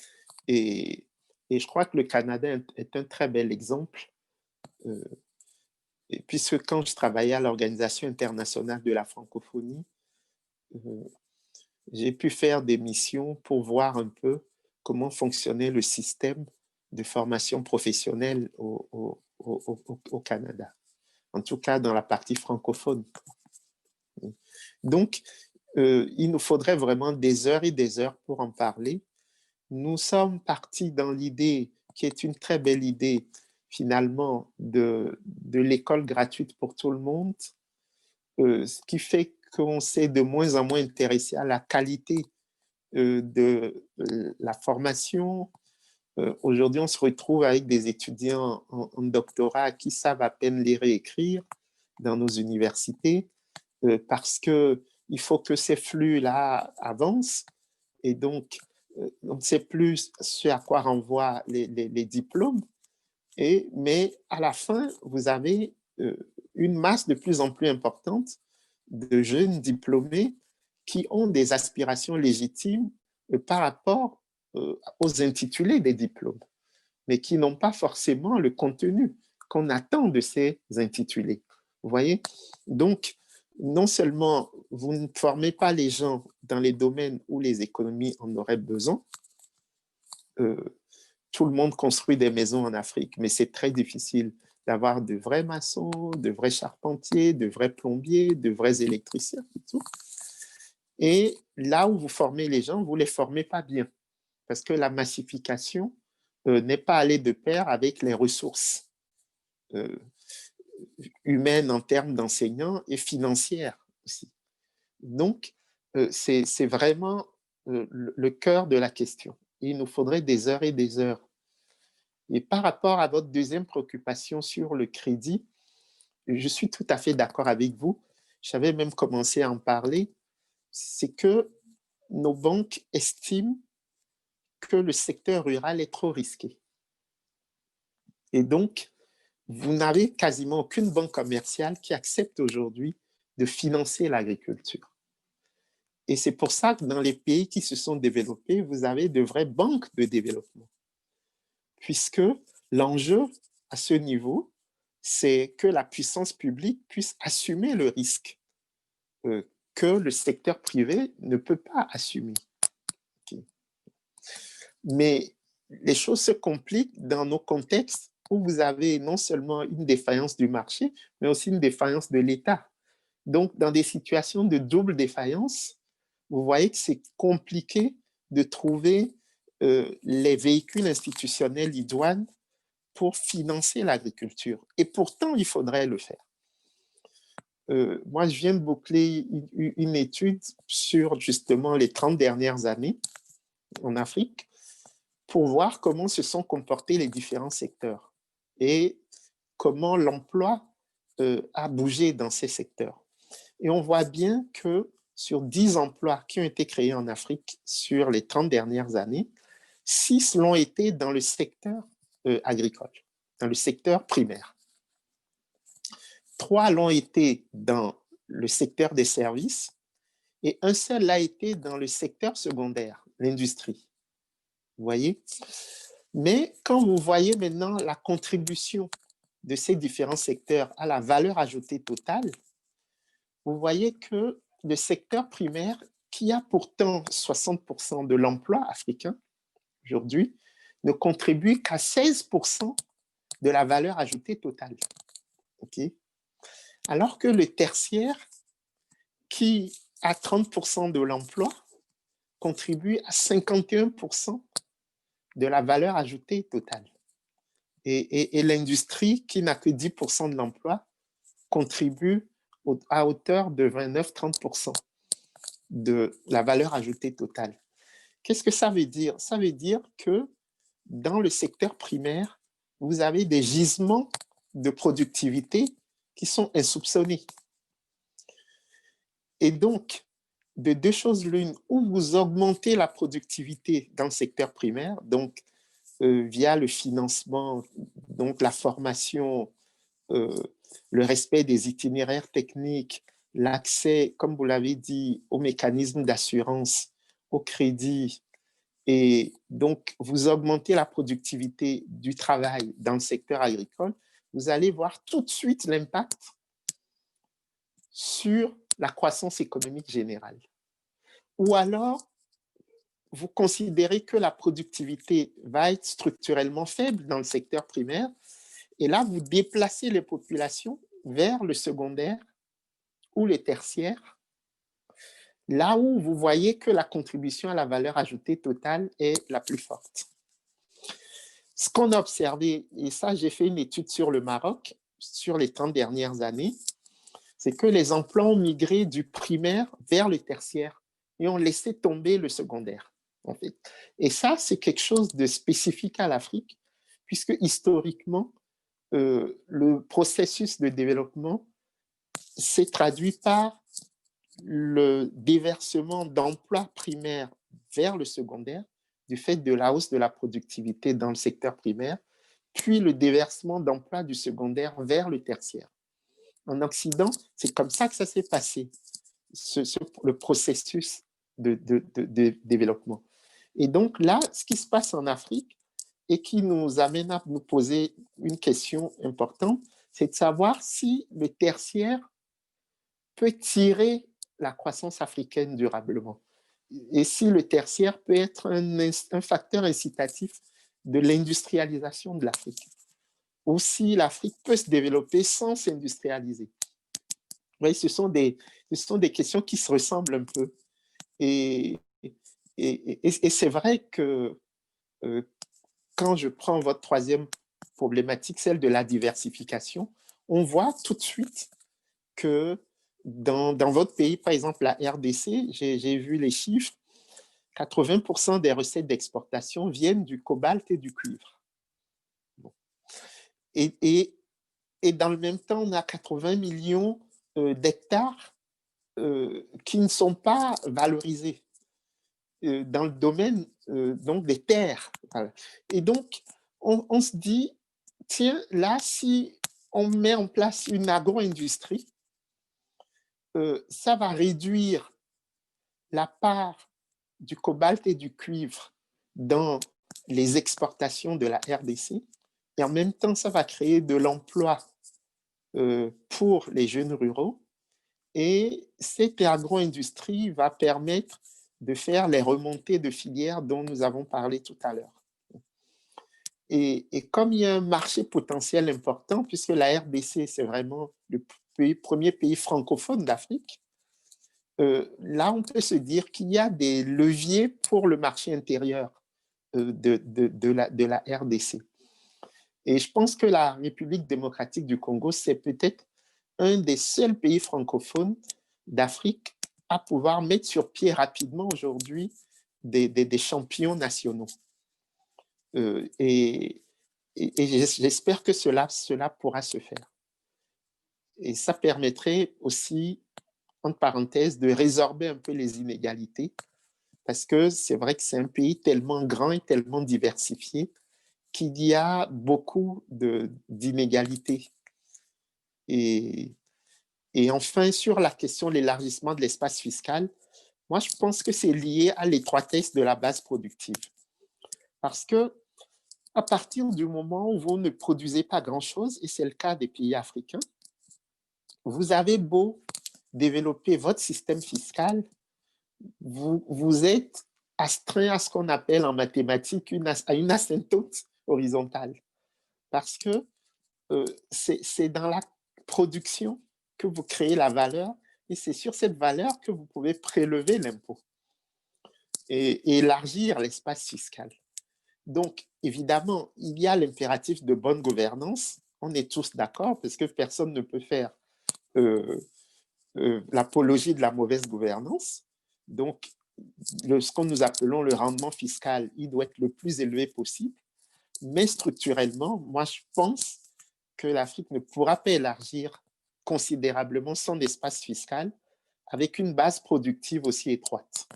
Et je crois que le Canada est un très bel exemple, puisque quand je travaillais à l'Organisation internationale de la francophonie, j'ai pu faire des missions pour voir un peu comment fonctionnait le système de formation professionnelle au Canada, en tout cas dans la partie francophone. Donc, il nous faudrait vraiment des heures et des heures pour en parler. Nous sommes partis dans l'idée, qui est une très belle idée, finalement, de l'école gratuite pour tout le monde, ce qui fait qu'on s'est de moins en moins intéressé à la qualité de la formation. Aujourd'hui, on se retrouve avec des étudiants en doctorat qui savent à peine lire et écrire dans nos universités, parce qu'il faut que ces flux-là avancent. Et donc, on ne sait plus ce à quoi renvoient les diplômes. Mais à la fin, vous avez une masse de plus en plus importante de jeunes diplômés qui ont des aspirations légitimes par rapport aux intitulés des diplômes, mais qui n'ont pas forcément le contenu qu'on attend de ces intitulés. Vous voyez? Donc, non seulement vous ne formez pas les gens dans les domaines où les économies en auraient besoin, tout le monde construit des maisons en Afrique, mais c'est très difficile d'avoir de vrais maçons, de vrais charpentiers, de vrais plombiers, de vrais électriciens et tout. Et là où vous formez les gens, vous ne les formez pas bien, parce que la massification n'est pas allée de pair avec les ressources humaines en termes d'enseignants et financières aussi. Donc, c'est vraiment le cœur de la question. Il nous faudrait des heures et des heures. Et par rapport à votre deuxième préoccupation sur le crédit, je suis tout à fait d'accord avec vous. J'avais même commencé à en parler. C'est que nos banques estiment que le secteur rural est trop risqué. Et donc, vous n'avez quasiment aucune banque commerciale qui accepte aujourd'hui de financer l'agriculture. Et c'est pour ça que dans les pays qui se sont développés, vous avez de vraies banques de développement. Puisque l'enjeu à ce niveau, c'est que la puissance publique puisse assumer le risque que le secteur privé ne peut pas assumer. Okay. Mais les choses se compliquent dans nos contextes où vous avez non seulement une défaillance du marché, mais aussi une défaillance de l'État. Donc, dans des situations de double défaillance, vous voyez que c'est compliqué de trouver les véhicules institutionnels idoines pour financer l'agriculture. Et pourtant, il faudrait le faire. Moi, je viens de boucler une étude sur justement les 30 dernières années en Afrique pour voir comment se sont comportés les différents secteurs et comment l'emploi a bougé dans ces secteurs. Et on voit bien que sur 10 emplois qui ont été créés en Afrique sur les 30 dernières années, 6 l'ont été dans le secteur agricole, dans le secteur primaire. 3 l'ont été dans le secteur des services et un seul l'a été dans le secteur secondaire, l'industrie. Vous voyez? Mais quand vous voyez maintenant la contribution de ces différents secteurs à la valeur ajoutée totale, vous voyez que le secteur primaire, qui a pourtant 60% de l'emploi africain aujourd'hui, ne contribue qu'à 16% de la valeur ajoutée totale. Okay? Alors que le tertiaire, qui a 30% de l'emploi, contribue à 51% de la valeur ajoutée totale. Et l'industrie, qui n'a que 10% de l'emploi, contribue à hauteur de 29-30% de la valeur ajoutée totale. Qu'est-ce que ça veut dire? Ça veut dire que dans le secteur primaire, vous avez des gisements de productivité qui sont insoupçonnés. Et donc, de deux choses l'une, ou vous augmentez la productivité dans le secteur primaire, donc via le financement, donc la formation, le respect des itinéraires techniques, l'accès, comme vous l'avez dit, aux mécanismes d'assurance, au crédit, et donc vous augmentez la productivité du travail dans le secteur agricole, vous allez voir tout de suite l'impact sur la croissance économique générale. Ou alors, vous considérez que la productivité va être structurellement faible dans le secteur primaire, et là, vous déplacez les populations vers le secondaire ou le tertiaire, là où vous voyez que la contribution à la valeur ajoutée totale est la plus forte. Ce qu'on a observé, et ça, j'ai fait une étude sur le Maroc, sur les 30 dernières années, c'est que les emplois ont migré du primaire vers le tertiaire et ont laissé tomber le secondaire, en fait. Et ça, c'est quelque chose de spécifique à l'Afrique, puisque historiquement, le processus de développement s'est traduit par le déversement d'emplois primaires vers le secondaire du fait de la hausse de la productivité dans le secteur primaire puis le déversement d'emplois du secondaire vers le tertiaire. En Occident, c'est comme ça que ça s'est passé, le processus de développement. Et donc là, ce qui se passe en Afrique et qui nous amène à nous poser une question importante, c'est de savoir si le tertiaire peut tirer la croissance africaine durablement et si le tertiaire peut être un facteur incitatif de l'industrialisation de l'Afrique. Ou si l'Afrique peut se développer sans s'industrialiser. Vous voyez, ce sont des questions qui se ressemblent un peu. Et c'est vrai que quand je prends votre troisième problématique, celle de la diversification, on voit tout de suite que dans votre pays, par exemple la RDC, j'ai vu les chiffres, 80% des recettes d'exportation viennent du cobalt et du cuivre. Bon. Et dans le même temps, on a 80 millions d'hectares qui ne sont pas valorisés dans le domaine donc des terres. Voilà. Et donc, on se dit, tiens, là, si on met en place une agro-industrie, ça va réduire la part du cobalt et du cuivre dans les exportations de la RDC, et en même temps, ça va créer de l'emploi pour les jeunes ruraux, et cette agro-industrie va permettre de faire les remontées de filières dont nous avons parlé tout à l'heure. Et comme il y a un marché potentiel important, puisque la RDC, c'est vraiment le premier pays francophone d'Afrique, là, on peut se dire qu'il y a des leviers pour le marché intérieur de la RDC. Et je pense que la République démocratique du Congo, c'est peut-être un des seuls pays francophones d'Afrique à pouvoir mettre sur pied rapidement aujourd'hui des champions nationaux. Et j'espère que cela pourra se faire. Et ça permettrait aussi, entre parenthèses, de résorber un peu les inégalités, parce que c'est vrai que c'est un pays tellement grand et tellement diversifié qu'il y a beaucoup d'inégalités. Et enfin, sur la question de l'élargissement de l'espace fiscal, moi, je pense que c'est lié à l'étroitesse de la base productive. Parce que à partir du moment où vous ne produisez pas grand-chose, et c'est le cas des pays africains, vous avez beau développer votre système fiscal, vous êtes astreint à ce qu'on appelle en mathématiques à une asymptote horizontale. Parce que c'est dans la production que vous créez la valeur, et c'est sur cette valeur que vous pouvez prélever l'impôt et élargir l'espace fiscal. Donc, évidemment, il y a l'impératif de bonne gouvernance, on est tous d'accord, parce que personne ne peut faire l'apologie de la mauvaise gouvernance. Donc, ce que nous appelons le rendement fiscal, il doit être le plus élevé possible, mais structurellement, moi, je pense que l'Afrique ne pourra pas élargir considérablement son espace fiscal avec une base productive aussi étroite.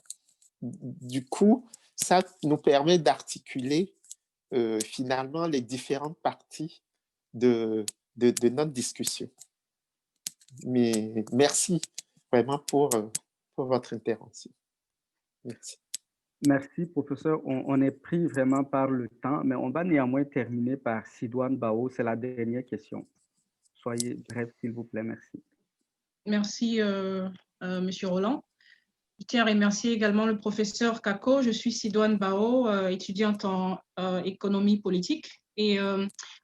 Du coup, ça nous permet d'articuler finalement les différentes parties de notre discussion. Mais merci vraiment pour votre intervention. Merci. Merci, professeur. On est pris vraiment par le temps, mais on va néanmoins terminer par Sidoine Bao. C'est la dernière question. Soyez bref, s'il vous plaît. Merci. Merci, Monsieur Roland. Je tiens à remercier également le professeur Kako. Je suis Sidoine Bao, étudiante en économie politique. Et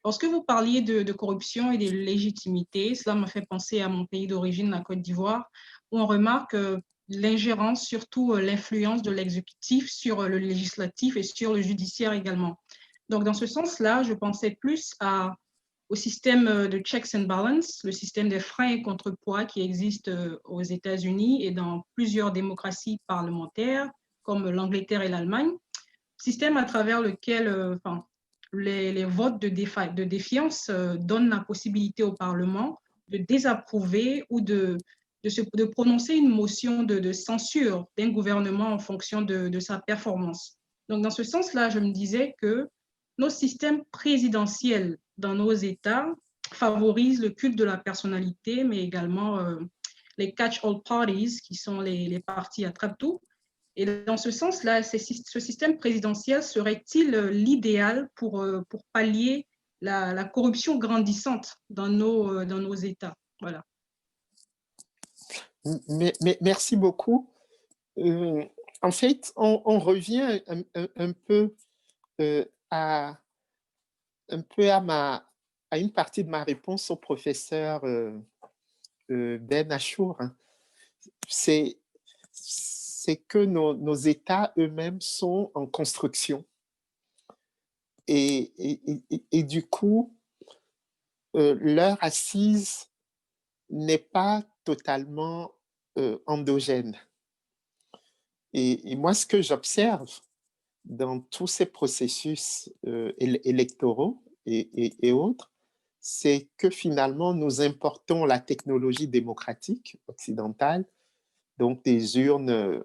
lorsque vous parliez de corruption et de légitimité, cela m'a fait penser à mon pays d'origine, la Côte d'Ivoire, où on remarque l'ingérence, surtout l'influence de l'exécutif sur le législatif et sur le judiciaire également. Donc, dans ce sens-là, je pensais plus au système de checks and balances, le système des freins et contrepoids qui existe aux États-Unis et dans plusieurs démocraties parlementaires, comme l'Angleterre et l'Allemagne, système à travers lequel les votes de défiance donnent la possibilité au Parlement de désapprouver ou de prononcer une motion de censure d'un gouvernement en fonction de sa performance. Donc, dans ce sens-là, je me disais que nos systèmes présidentiels dans nos États favorisent le culte de la personnalité, mais également les catch-all parties, qui sont les partis attrape-tout. Et dans ce sens-là, ce système présidentiel serait-il l'idéal pour pallier la corruption grandissante dans nos États? Voilà. Merci beaucoup. En fait, on revient un peu à une partie de ma réponse au professeur Ben Achour. C'est que nos États eux-mêmes sont en construction. Et du coup, leur assise n'est pas totalement endogène. Et moi, ce que j'observe dans tous ces processus électoraux et autres, c'est que finalement, nous importons la technologie démocratique occidentale, donc des urnes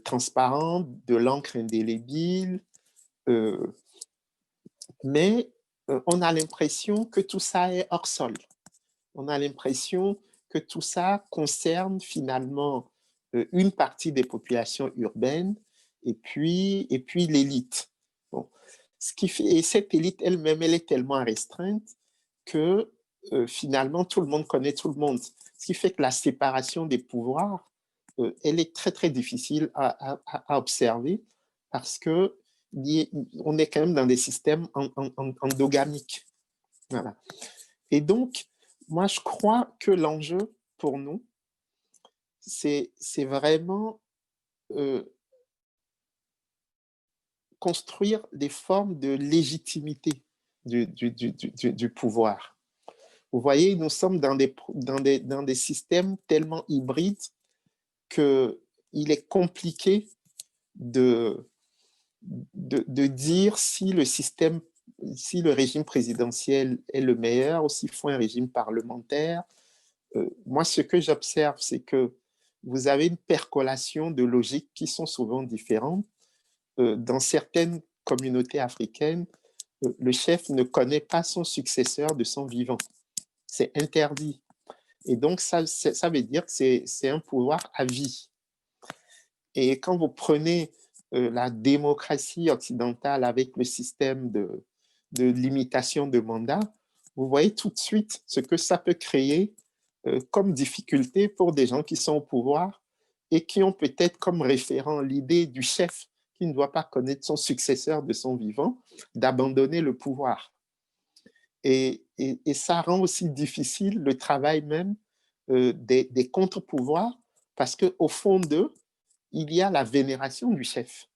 transparentes, de l'encre indélébile, mais on a l'impression que tout ça est hors sol. On a l'impression que tout ça concerne finalement une partie des populations urbaines et puis l'élite. Bon. Et cette élite elle-même, elle est tellement restreinte que finalement, tout le monde connaît tout le monde. Ce qui fait que la séparation des pouvoirs, elle est très, très difficile à observer parce que on est quand même dans des systèmes endogamiques. Voilà. Et donc, moi, je crois que l'enjeu pour nous, c'est vraiment construire des formes de légitimité du pouvoir. Vous voyez, nous sommes dans des systèmes tellement hybrides qu'il est compliqué de dire si le régime présidentiel est le meilleur ou s'il faut un régime parlementaire. Moi, ce que j'observe, c'est que vous avez une percolation de logiques qui sont souvent différentes. Dans certaines communautés africaines, le chef ne connaît pas son successeur de son vivant. C'est interdit. Et donc, ça veut dire que c'est un pouvoir à vie. Et quand vous prenez la démocratie occidentale avec le système de limitation de mandat, vous voyez tout de suite ce que ça peut créer comme difficulté pour des gens qui sont au pouvoir et qui ont peut-être comme référent l'idée du chef qui ne doit pas connaître son successeur de son vivant, d'abandonner le pouvoir. Et ça rend aussi difficile le travail même des contre-pouvoirs parce qu'au fond d'eux, il y a la vénération du chef,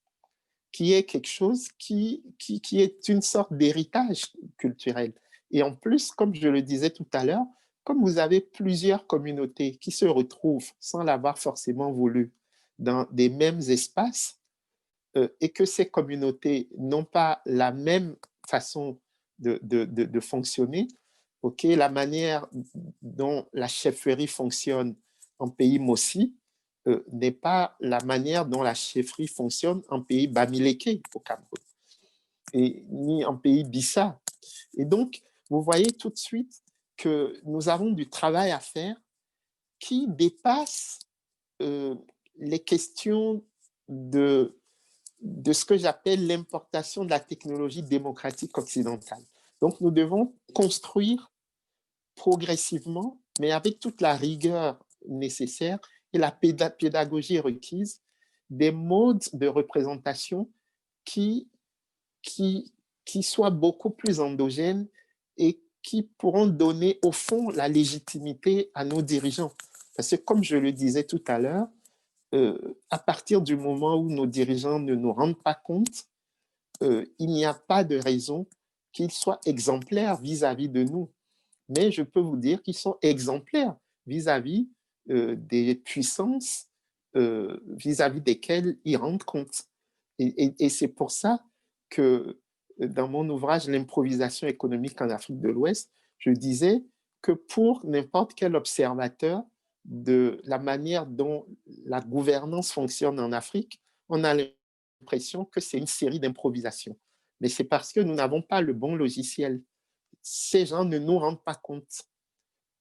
qui est quelque chose qui est une sorte d'héritage culturel. Et en plus, comme je le disais tout à l'heure, comme vous avez plusieurs communautés qui se retrouvent, sans l'avoir forcément voulu, dans des mêmes espaces, et que ces communautés n'ont pas la même façon de fonctionner, la manière dont la chefferie fonctionne en pays Mossi n'est pas la manière dont la chefferie fonctionne en pays Bamileke au Cameroun, ni en pays Bissa. Et donc, vous voyez tout de suite que nous avons du travail à faire qui dépasse les questions de ce que j'appelle l'importation de la technologie démocratique occidentale. Donc, nous devons construire progressivement, mais avec toute la rigueur nécessaire et la pédagogie requise, des modes de représentation qui soient beaucoup plus endogènes et qui pourront donner au fond la légitimité à nos dirigeants. Parce que comme je le disais tout à l'heure, à partir du moment où nos dirigeants ne nous rendent pas compte, il n'y a pas de raison qu'ils soient exemplaires vis-à-vis de nous. Mais je peux vous dire qu'ils sont exemplaires vis-à-vis des puissances vis-à-vis desquelles ils rendent compte. Et c'est pour ça que dans mon ouvrage « L'improvisation économique en Afrique de l'Ouest », je disais que pour n'importe quel observateur de la manière dont la gouvernance fonctionne en Afrique, on a l'impression que c'est une série d'improvisations. mais c'est parce que nous n'avons pas le bon logiciel. Ces gens ne nous rendent pas compte.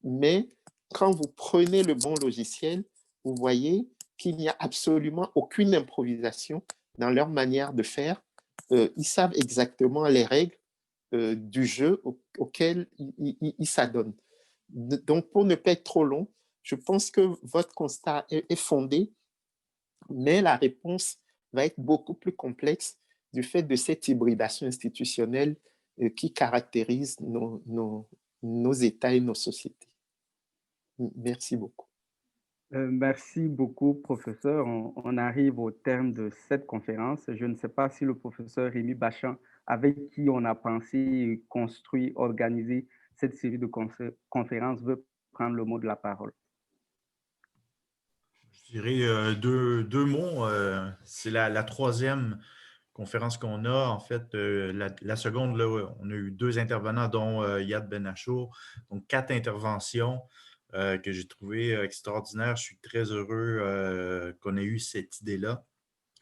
Mais quand vous prenez le bon logiciel, vous voyez qu'il n'y a absolument aucune improvisation dans leur manière de faire. Ils savent exactement les règles du jeu auquel ils s'adonnent. Donc, pour ne pas être trop long, je pense que votre constat est fondé, mais la réponse va être beaucoup plus complexe du fait de cette hybridation institutionnelle qui caractérise nos États et nos sociétés. Merci beaucoup. Merci beaucoup, professeur. On arrive au terme de cette conférence. Je ne sais pas si le professeur Rémi Bachan, avec qui on a pensé, construit, organiser cette série de conférences, veut prendre le mot de la parole. Je dirais deux mots. C'est la troisième conférence qu'on a. En fait, la seconde, là, on a eu 2 intervenants, dont Yad Ben-Achour, donc 4 interventions que j'ai trouvées extraordinaires. Je suis très heureux qu'on ait eu cette idée-là.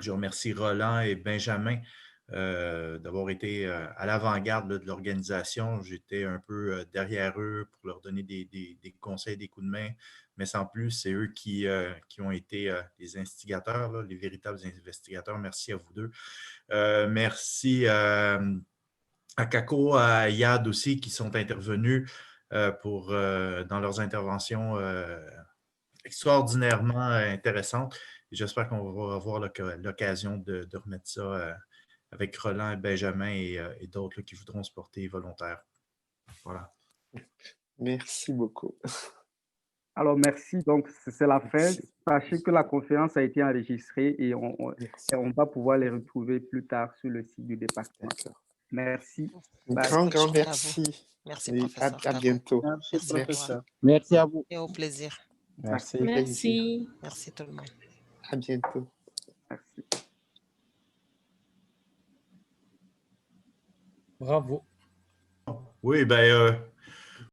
Je remercie Roland et Benjamin d'avoir été à l'avant-garde de l'organisation. J'étais un peu derrière eux pour leur donner des conseils, des coups de main, mais sans plus, c'est eux qui ont été les instigateurs, là, les véritables investigateurs. Merci à vous deux. Merci à Kako, à Yad aussi, qui sont intervenus dans leurs interventions extraordinairement intéressantes. J'espère qu'on va avoir l'occasion de remettre ça avec Roland et Benjamin et d'autres qui voudront se porter volontaires. Voilà. Merci beaucoup. Alors, merci. Donc, c'est la fin. Sachez que la conférence a été enregistrée et on va pouvoir les retrouver plus tard sur le site du département. Merci. Grand merci. Merci, et professeur. à bientôt. Merci, professeur. Merci à vous. Et au plaisir. Merci. Merci. Merci tout le monde. À bientôt. Merci. Bravo. Oui, ben